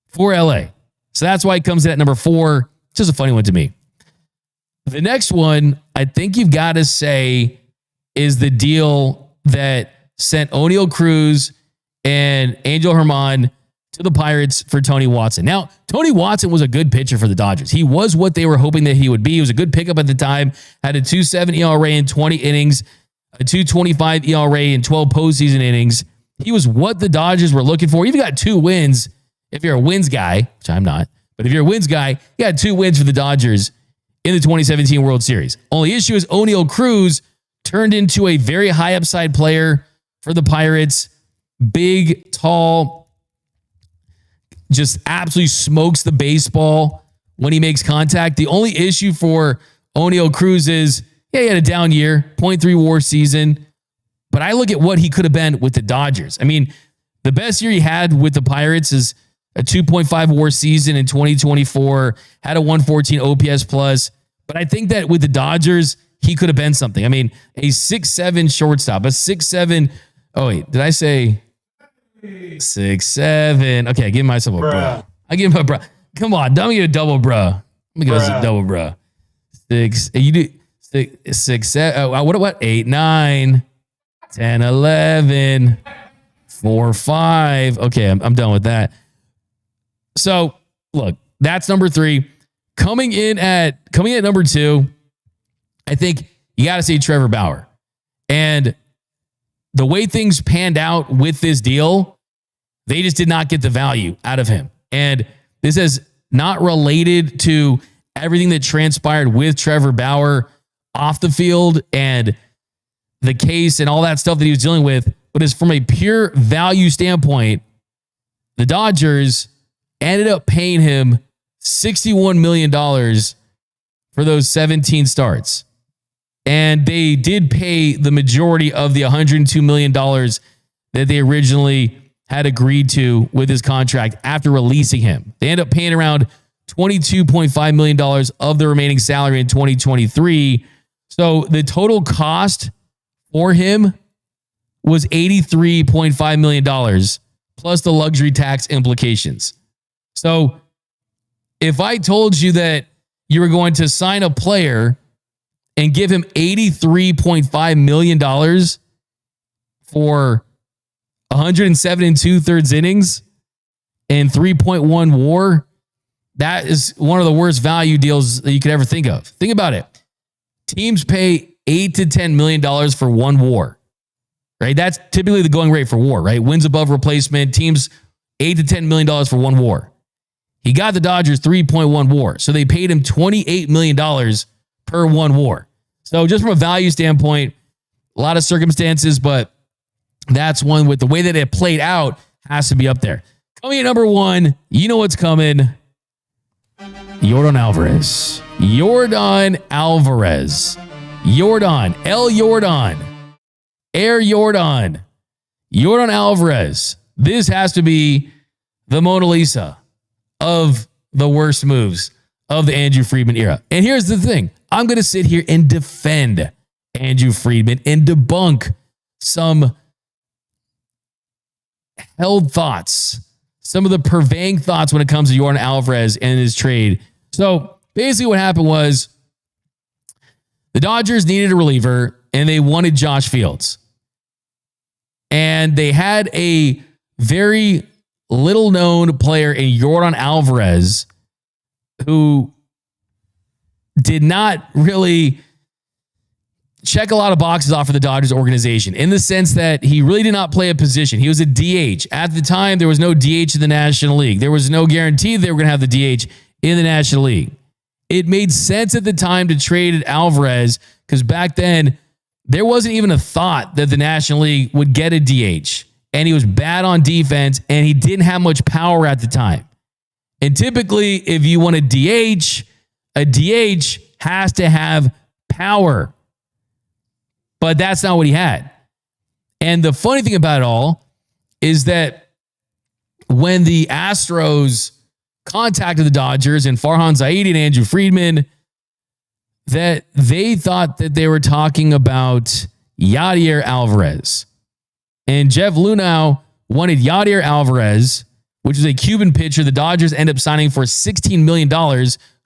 for LA. So that's why it comes in at number 4. Just a funny one to me. The next one, I think you've got to say, is the deal that sent O'Neal Cruz and Angel Herman to the Pirates for Tony Watson. Now, Tony Watson was a good pitcher for the Dodgers. He was what they were hoping that he would be. He was a good pickup at the time, had a 2.7 ERA in 20 innings, a 2.25 ERA in 12 postseason innings. He was what the Dodgers were looking for. He even got 2 wins. If you're a wins guy, which I'm not, but if you're a wins guy, you got 2 wins for the Dodgers in the 2017 World Series. Only issue is O'Neal Cruz turned into a very high upside player for the Pirates. Big, tall, just absolutely smokes the baseball when he makes contact. The only issue for O'Neal Cruz is, he had a down year, 0.3 WAR season. But I look at what he could have been with the Dodgers. I mean, the best year he had with the Pirates is a 2.5 WAR season in 2024, had a 114 OPS plus. But I think that with the Dodgers, he could have been something. I mean, a 6'7" shortstop, a 6'7". Oh, wait, did I say 6'7"? Okay, I give myself a bruh. I give him a bruh. Come on, don't give a double bruh. Let me give us a double bruh. 6, you do 6, 7. What? 8, 9, 10, 11, 4, 5. Okay, I'm done with that. So look, that's number 3. Coming in at number 2, I think you got to say Trevor Bauer. And the way things panned out with this deal, they just did not get the value out of him. And this is not related to everything that transpired with Trevor Bauer off the field and the case and all that stuff that he was dealing with, but is from a pure value standpoint, the Dodgers ended up paying him $61 million for those 17 starts. And they did pay the majority of the $102 million that they originally had agreed to with his contract after releasing him. They end up paying around $22.5 million of the remaining salary in 2023. So the total cost for him was $83.5 million plus the luxury tax implications. So if I told you that you were going to sign a player and give him $83.5 million for 107 and 2/3 innings and 3.1 WAR, that is one of the worst value deals that you could ever think of. Think about it. Teams pay $8 to $10 million for one WAR, right? That's typically the going rate for WAR, right? Wins above replacement. Teams $8 to $10 million for one WAR. He got the Dodgers 3.1 WAR, so they paid him $28 million per one WAR. So just from a value standpoint, a lot of circumstances, but that's one with the way that it played out has to be up there. Coming at number one, you know what's coming. Yordan Alvarez. Yordan Alvarez. Yordan. El Yordan. Air Yordan. Yordan Alvarez. This has to be the Mona Lisa of the worst moves of the Andrew Friedman era. And here's the thing. I'm going to sit here and defend Andrew Friedman and debunk some held thoughts, some of the purveying thoughts when it comes to Yordan Alvarez and his trade. So basically what happened was the Dodgers needed a reliever and they wanted Josh Fields. And they had a very little known player in Yordan Alvarez who did not really check a lot of boxes off for the Dodgers organization in the sense that he really did not play a position. He was a DH. At the time, there was no DH in the National League. There was no guarantee they were going to have the DH in the National League. It made sense at the time to trade Alvarez because back then, there wasn't even a thought that the National League would get a DH. And he was bad on defense, and he didn't have much power at the time. And typically, if you want a DH has to have power. But that's not what he had. And the funny thing about it all is that when the Astros contacted the Dodgers and Farhan Zaidi and Andrew Friedman, that they thought that they were talking about Yadier Alvarez. And Jeff Lunau wanted Yadier Alvarez, which is a Cuban pitcher the Dodgers end up signing for $16 million,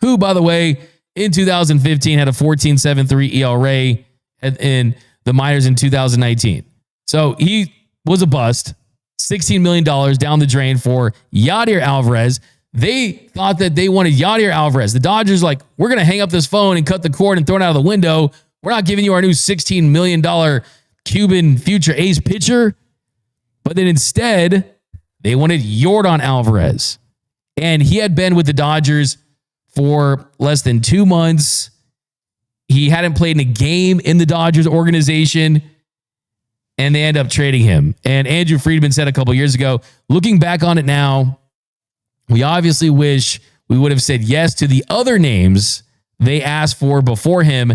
who, by the way, in 2015 had a 14.73 ERA in the minors in 2019. So he was a bust. $16 million down the drain for Yadier Alvarez. They thought that they wanted Yadier Alvarez. The Dodgers like, we're going to hang up this phone and cut the cord and throw it out of the window. We're not giving you our new $16 million Cuban future ace pitcher. But then instead, they wanted Yordan Alvarez. And he had been with the Dodgers for less than 2 months. He hadn't played in a game in the Dodgers organization. And they end up trading him. And Andrew Friedman said a couple years ago, looking back on it now, we obviously wish we would have said yes to the other names they asked for before him.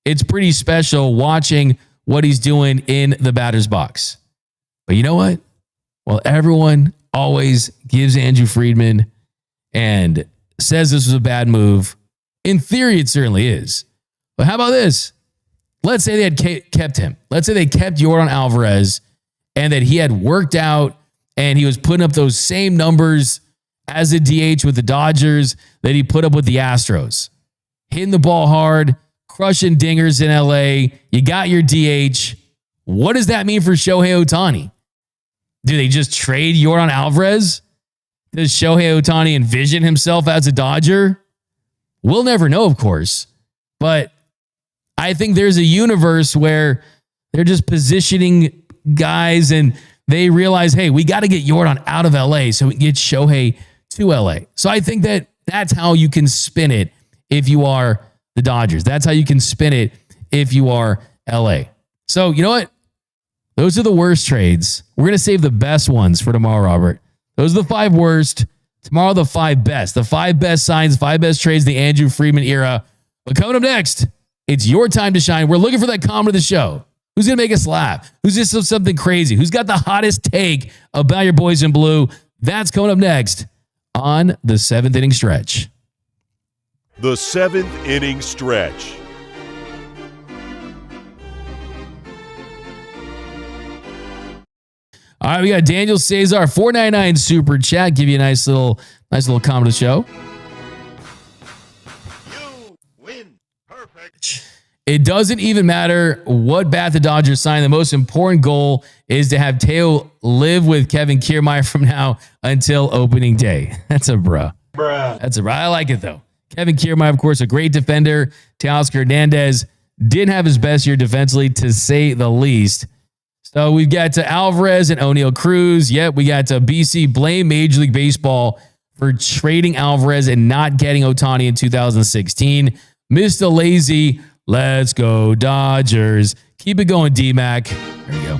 It's pretty special watching what he's doing in the batter's box. But you know what? Well, everyone always gives Andrew Friedman and says this was a bad move. In theory, it certainly is. But how about this? Let's say they had kept him. Let's say they kept Yordan Alvarez and that he had worked out and he was putting up those same numbers as a DH with the Dodgers that he put up with the Astros. Hitting the ball hard, crushing dingers in LA. You got your DH. What does that mean for Shohei Ohtani? Do they just trade Yordan Alvarez? Does Shohei Ohtani envision himself as a Dodger? We'll never know, of course. But I think there's a universe where they're just positioning guys and they realize, hey, we got to get Yordan out of LA so we can get Shohei to LA. So I think that that's how you can spin it if you are the Dodgers. That's how you can spin it if you are LA. So you know what? Those are the worst trades. We're going to save the best ones for tomorrow, Robert. Those are the 5 worst. Tomorrow, the 5 best. The 5 best signs, 5 best trades, the Andrew Friedman era. But coming up next, It's your time to shine. We're looking for that comment of the show. Who's going to make us laugh? Who's just something crazy? Who's got the hottest take about your boys in blue? That's coming up next on the 7th inning stretch. The 7th inning stretch. All right, we got Daniel Cesar, $4.99 super chat. Give you a nice little comment of the show. You win. Perfect. It doesn't even matter what bat the Dodgers sign. The most important goal is to have Teo live with Kevin Kiermaier from now until opening day. That's a bruh. That's a bruh. I like it, though. Kevin Kiermaier, of course, a great defender. Teoscar Hernandez didn't have his best year defensively, to say the least. So we've got to Alvarez and O'Neal Cruz. Yep, we got to BC blame Major League Baseball for trading Alvarez and not getting Ohtani in 2016. Mr. Lazy, let's go Dodgers. Keep it going, D-Mac. There we go.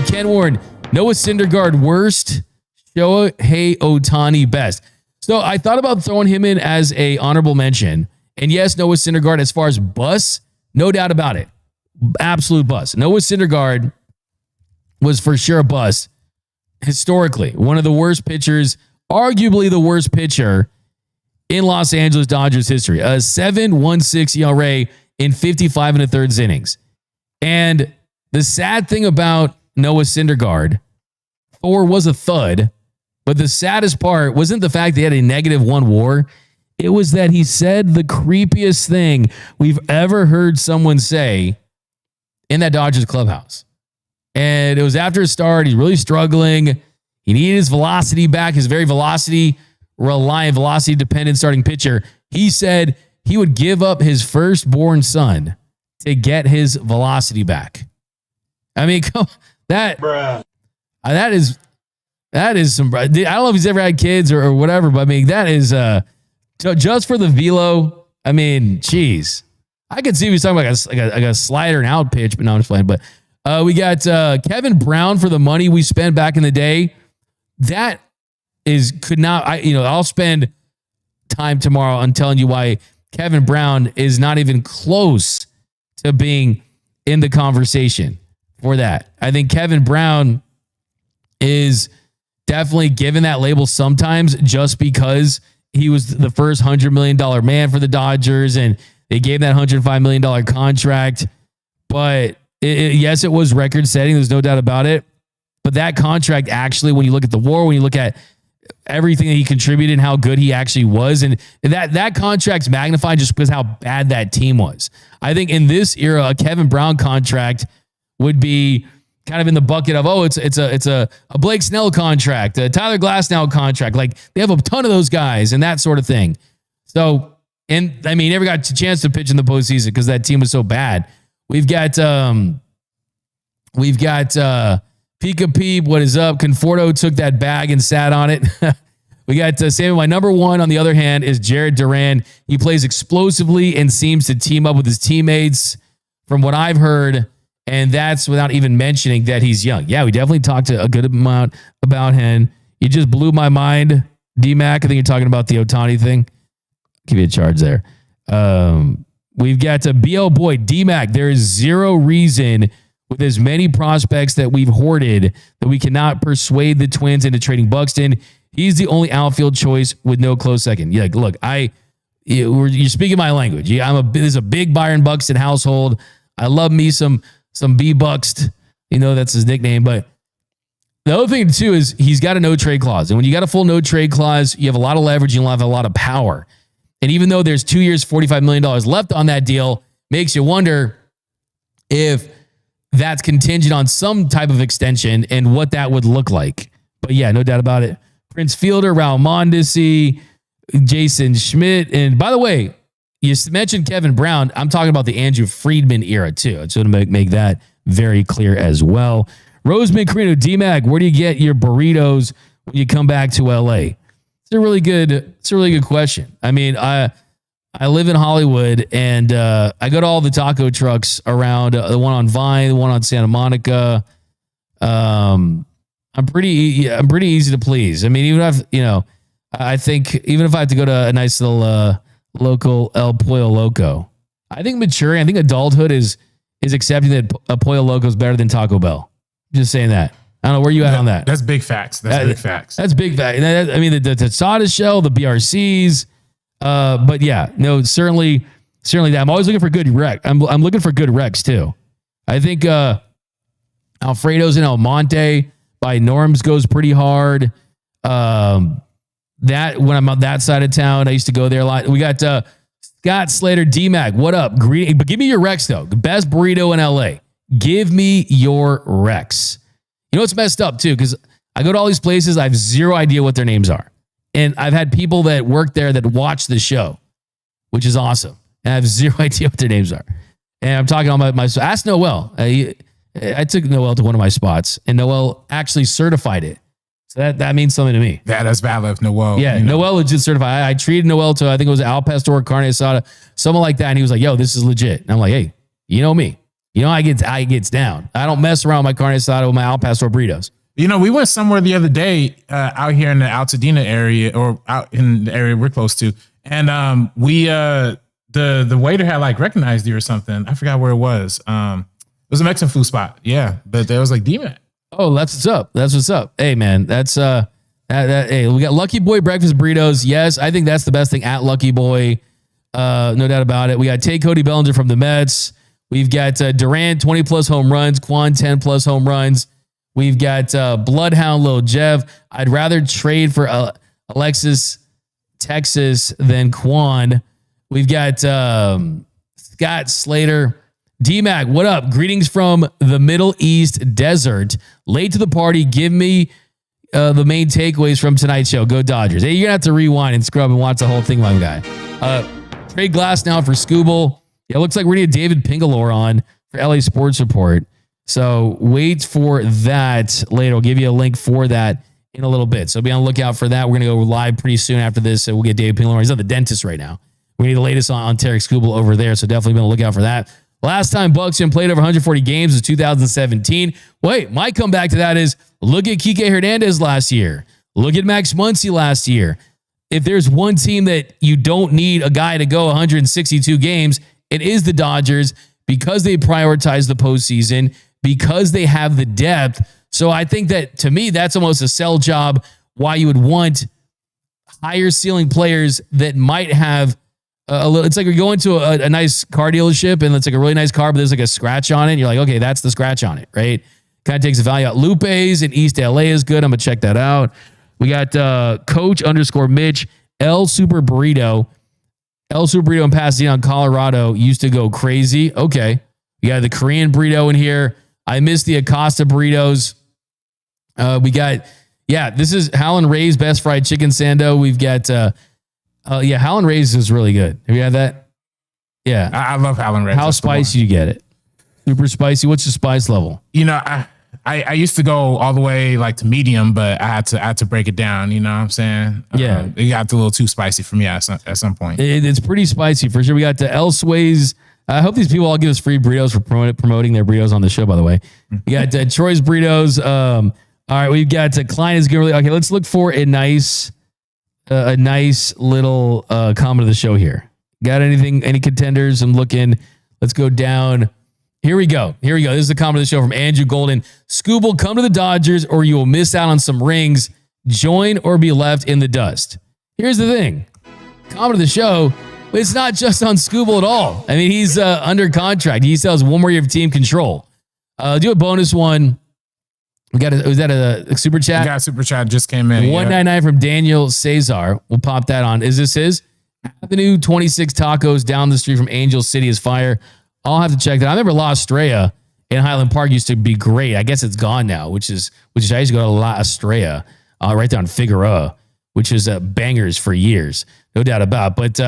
Ken Warren, Noah Syndergaard worst, Shohei Ohtani best. So I thought about throwing him in as a honorable mention. And yes, Noah Syndergaard, as far as bust, no doubt about it. Absolute bust. Noah Syndergaard was for sure a bust. Historically, one of the worst pitchers, arguably the worst pitcher in Los Angeles Dodgers history. A 7.16 ERA in 55 and a third innings. And the sad thing about Noah Syndergaard, Thor was a thud, but the saddest part wasn't the fact that he had a -1 WAR. It was that he said the creepiest thing we've ever heard someone say in that Dodgers clubhouse. And it was after a start. He's really struggling. He needed his velocity back, his very velocity-reliant, velocity-dependent starting pitcher. He said he would give up his firstborn son to get his velocity back. I mean, that is some. I don't know if he's ever had kids or whatever, but I mean, that is just for the velo. I mean, geez, I could see he was talking about like a slider and out pitch, but no, I'm just playing. But we got Kevin Brown for the money we spent back in the day. That could not. I'll spend time tomorrow on telling you why Kevin Brown is not even close to being in the conversation for that. I think Kevin Brown is definitely given that label sometimes just because he was the first $100 million man for the Dodgers and they gave that $105 million contract. But yes, it was record setting. There's no doubt about it. But that contract actually, when you look at the WAR, when you look at everything that he contributed and how good he actually was, and that contract's magnified just because how bad that team was. I think in this era, a Kevin Brown contract would be kind of in the bucket of, it's a Blake Snell contract, a Tyler Glasnow contract. Like they have a ton of those guys and that sort of thing. So, and I mean, never got a chance to pitch in the postseason because that team was so bad. We've got Pika Peep, what is up? Conforto took that bag and sat on it. We got Sammy. My number one, on the other hand, is Jared Duran. He plays explosively and seems to team up with his teammates from what I've heard. And that's without even mentioning that he's young. Yeah, we definitely talked a good amount about him. You just blew my mind, D-Mac. I think you're talking about the Ohtani thing. Give you a charge there. We've got BL Boy, D-Mac. There is zero reason with as many prospects that we've hoarded that we cannot persuade the Twins into trading Buxton. He's the only outfield choice with no close second. Yeah, look, you're speaking my language. Yeah, there's a big Byron Buxton household. I love me some B-Buxed. That's his nickname. But the other thing too is he's got a no trade clause. And when you got a full no trade clause, you have a lot of leverage, you'll have a lot of power. And even though there's 2 years, $45 million left on that deal, makes you wonder if that's contingent on some type of extension and what that would look like. But yeah, no doubt about it. Prince Fielder, Raul Mondesi, Jason Schmidt. And by the way, you mentioned Kevin Brown. I'm talking about the Andrew Friedman era too. I just want to make that very clear as well. Roseman Carino, D-Mac, where do you get your burritos when you come back to LA? It's a really good question. I mean, I live in Hollywood and I go to all the taco trucks around, the one on Vine, the one on Santa Monica. I'm pretty easy to please. I mean, even if, I think even if I have to go to a nice little local El Pollo Loco, I think maturing, I think adulthood is accepting that a Pollo Loco is better than Taco Bell. Just saying that. I don't know where you at on that. That's big facts. That's big facts. That's big fact. I mean, the Tostada shell, the BRCs, but yeah, no, certainly that. I'm always looking for good rec. I'm looking for good recs too. I think Alfredo's in El Monte by Norm's goes pretty hard. That when I'm on that side of town, I used to go there a lot. We got Scott Slater, D-Mac. What up? Great, but give me your Rex though. The best burrito in LA. Give me your Rex. You know what's messed up too? Because I go to all these places, I have zero idea what their names are, and I've had people that work there that watch the show, which is awesome. And I have zero idea what their names are. And I'm talking on my ask Noel. I took Noel to one of my spots, and Noel actually certified it. So that means something to me. Yeah, that's valid. Noel. Yeah, Noel legit certified. I treated Noel to, I think it was Al Pastor, carne asada, something like that. And he was like, yo, this is legit. And I'm like, hey, you know me. You know, I gets down. I don't mess around with my carne asada with my Al Pastor burritos. You know, we went somewhere the other day out here in the Altadena area, or out in the area we're close to. And we the waiter had like recognized you or something. I forgot where it was. It was a Mexican food spot. Yeah. But there was like D-Man. Oh, that's what's up. That's what's up. Hey, man, that's hey, we got Lucky Boy breakfast burritos. Yes, I think that's the best thing at Lucky Boy. No doubt about it. We got Cody Bellinger from the Mets. We've got Durant 20 plus home runs, Quan 10 plus home runs. We've got Bloodhound Lil Jeff. I'd rather trade for Alexis Texas than Quan. We've got Scott Slater. D-Mac, what up? Greetings from the Middle East desert. Late to the party. Give me the main takeaways from tonight's show. Go Dodgers. Hey, you're going to have to rewind and scrub and watch the whole thing, my guy. Trade Glass now for Skubal. Yeah, it looks like we're going to get David Pingalore on for LA Sports Report. So wait for that later. I'll give you a link for that in a little bit. So be on the lookout for that. We're going to go live pretty soon after this. So we'll get David Pingalore. He's at the dentist right now. We need the latest on Tarik Skubal over there. So definitely be on the lookout for that. Last time Buxton played over 140 games was 2017. Wait, my comeback to that is look at Kike Hernandez last year. Look at Max Muncy last year. If there's one team that you don't need a guy to go 162 games, it is the Dodgers because they prioritize the postseason, because they have the depth. So I think that, to me, that's almost a sell job why you would want higher ceiling players that might have a little. It's like you're going to a nice car dealership and it's like a really nice car, but there's like a scratch on it. And you're like, okay, that's the scratch on it, right? Kind of takes the value out. Lupe's in East LA is good. I'm going to check that out. We got Coach_Mitch, El Super Burrito in Pasadena, Colorado used to go crazy. Okay. We got the Korean burrito in here. I miss the Acosta burritos. We got, this is Howlin' Ray's best fried chicken sando. We've got, Howlin' Ray's is really good. Have you had that? Yeah. I love Howlin' Ray's. How spicy do you get it? Super spicy. What's your spice level? You know, I used to go all the way like to medium, but I had to break it down. You know what I'm saying? Yeah. It got a little too spicy for me at some point. It's pretty spicy for sure. We got the Elseway's. I hope these people all give us free burritos for promoting their burritos on the show, by the way. We got Troy's burritos. All right. We've got Klein is good. Okay. Let's look for a nice little comment of the show here. Got any contenders? I'm looking. Let's go down. Here we go. This is the comment of the show from Andrew Golden. Skubal, come to the Dodgers or you will miss out on some rings. Join or be left in the dust. Here's the thing. Comment of the show, it's not just on Skubal at all. I mean, he's under contract. He still has one more year of team control. Do a bonus one. Was that a super chat? Yeah, super chat just came in. 199 from Daniel Cesar. We'll pop that on. Is this his? Avenue 26 Tacos down the street from Angel City is fire. I'll have to check that. I remember La Estrella in Highland Park used to be great. I guess it's gone now, which is I used to go to La Estrella right there on Figueroa, which is bangers for years, no doubt about. But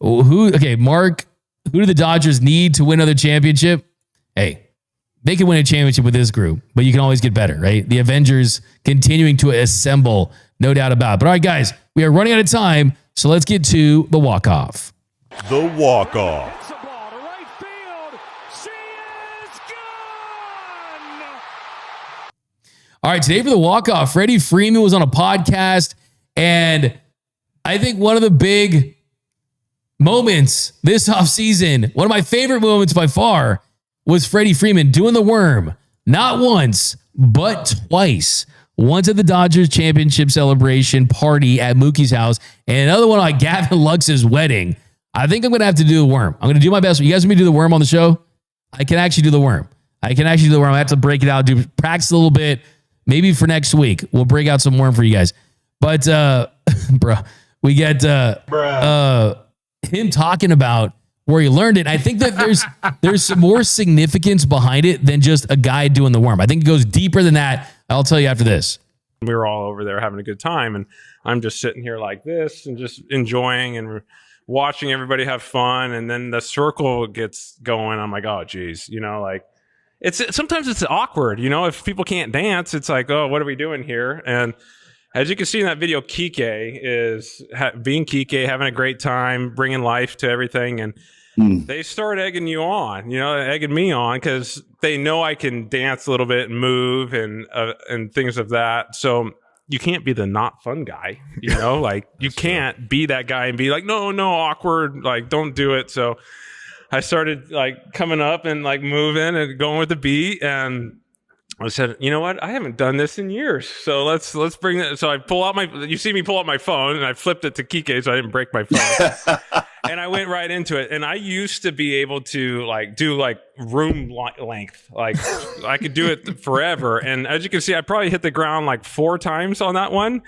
Mark, who do the Dodgers need to win another championship? Hey, they can win a championship with this group, but you can always get better, right? The Avengers continuing to assemble, no doubt about it. But all right, guys, we are running out of time, so let's get to the walk-off. The walk-off. All right, today for the walk-off, Freddie Freeman was on a podcast, and I think one of the big moments this offseason, one of my favorite moments by far was Freddie Freeman doing the worm, not once, but twice. Once at the Dodgers championship celebration party at Mookie's house, and another one at Gavin Lux's wedding. I think I'm going to have to do the worm. I'm going to do my best. You guys want me to do the worm on the show? I can actually do the worm. I have to break it out, practice a little bit. Maybe for next week, we'll break out some worm for you guys. But, bro, we get him talking about where he learned it. I think that there's some more significance behind it than just a guy doing the worm. I think it goes deeper than that. I'll tell you after this. We were all over there having a good time, and I'm just sitting here like this and just enjoying and watching everybody have fun. And then the circle gets going. I'm like, oh, geez, like sometimes it's awkward. If people can't dance, it's like, oh, what are we doing here? And as you can see in that video, Kike is being Kike, having a great time, bringing life to everything. And they start egging you on, egging me on, because they know I can dance a little bit and move and things of that. So you can't be the not fun guy, like you can't be that guy and be like, no, awkward, like don't do it. So I started like coming up and like moving and going with the beat, and I said, you know what? I haven't done this in years. So let's bring it. So I pull out you see me pull out my phone, and I flipped it to Kike so I didn't break my phone. And I went right into it. And I used to be able to like do like room length. Like I could do it forever. And as you can see, I probably hit the ground like 4 times on that one.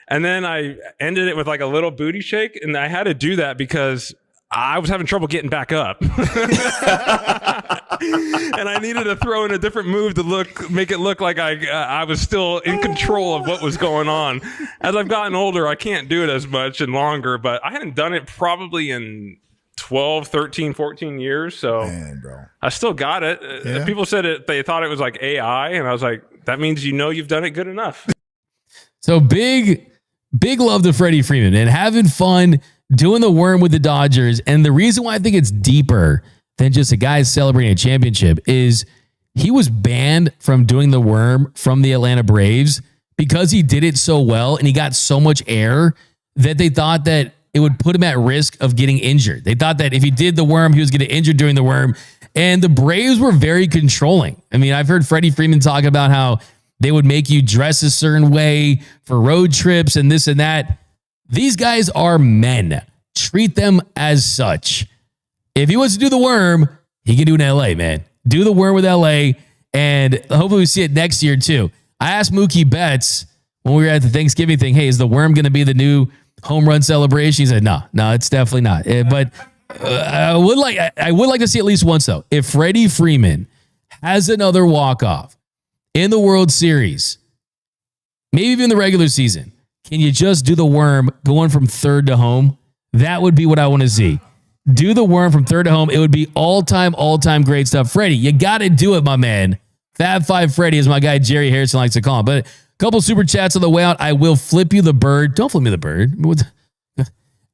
And then I ended it with like a little booty shake. And I had to do that because I was having trouble getting back up. And I needed to throw in a different move to make it look like I was still in control of what was going on. As I've gotten older, I can't do it as much and longer, but I hadn't done it probably in 12, 13, 14 years. So man, bro. I still got it. Yeah. People said they thought it was like AI, and I was like, that means you've done it good enough. So big love to Freddie Freeman and having fun doing the worm with the Dodgers. And the reason why I think it's deeper than just a guy celebrating a championship is he was banned from doing the worm from the Atlanta Braves because he did it so well and he got so much air that they thought that it would put him at risk of getting injured. They thought that if he did the worm, he was going to injure doing the worm. And the Braves were very controlling. I mean, I've heard Freddie Freeman talk about how they would make you dress a certain way for road trips and this and that. These guys are men. Treat them as such. If he wants to do the worm, he can do it in LA, man. Do the worm with LA, and hopefully we see it next year too. I asked Mookie Betts when we were at the Thanksgiving thing, hey, is the worm going to be the new home run celebration? He said, no, it's definitely not. But I would like to see at least once though. If Freddie Freeman has another walk-off in the World Series, maybe even the regular season, can you just do the worm going from third to home? That would be what I want to see. Do the worm from third to home. It would be all-time great stuff. Freddie, you got to do it, my man. Fab 5 Freddie, as my guy Jerry Harrison likes to call him. But a couple super chats on the way out. I will flip you the bird. Don't flip me the bird.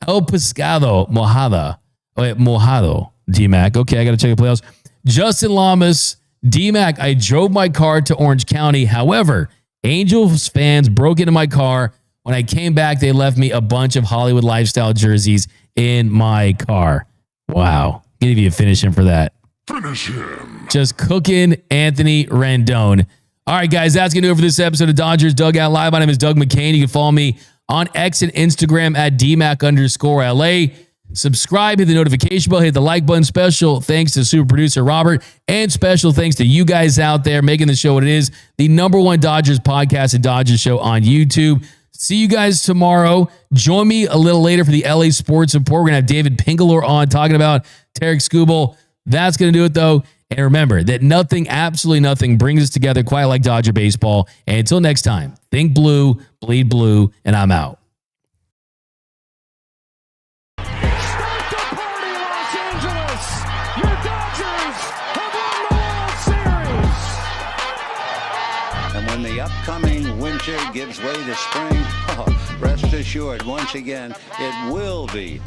El Pescado Mojado. D-Mac. Okay, I got to check the playoffs. Justin Lamas. D-Mac, I drove my car to Orange County. However, Angels fans broke into my car. When I came back, they left me a bunch of Hollywood lifestyle jerseys in my car. Wow. Give you a finish him for that. Finish him. Just cooking Anthony Rendon. All right, guys, that's going to do it for this episode of Dodgers Dugout Live. My name is Doug McKain. You can follow me on X and Instagram at DMac_LA. Subscribe, hit the notification bell, hit the like button. Special thanks to super producer Robert, and special thanks to you guys out there making the show what it is. The #1 Dodgers podcast and Dodgers show on YouTube. See you guys tomorrow. Join me a little later for the LA Sports Report. We're going to have David Pingalore on talking about Tarik Skubal. That's going to do it, though. And remember that nothing, absolutely nothing, brings us together quite like Dodger baseball. And until next time, think blue, bleed blue, and I'm out. Start the party, Los Angeles! Your Dodgers have won the World Series! And when the upcoming winter gives way to spring, rest assured, once again, it will be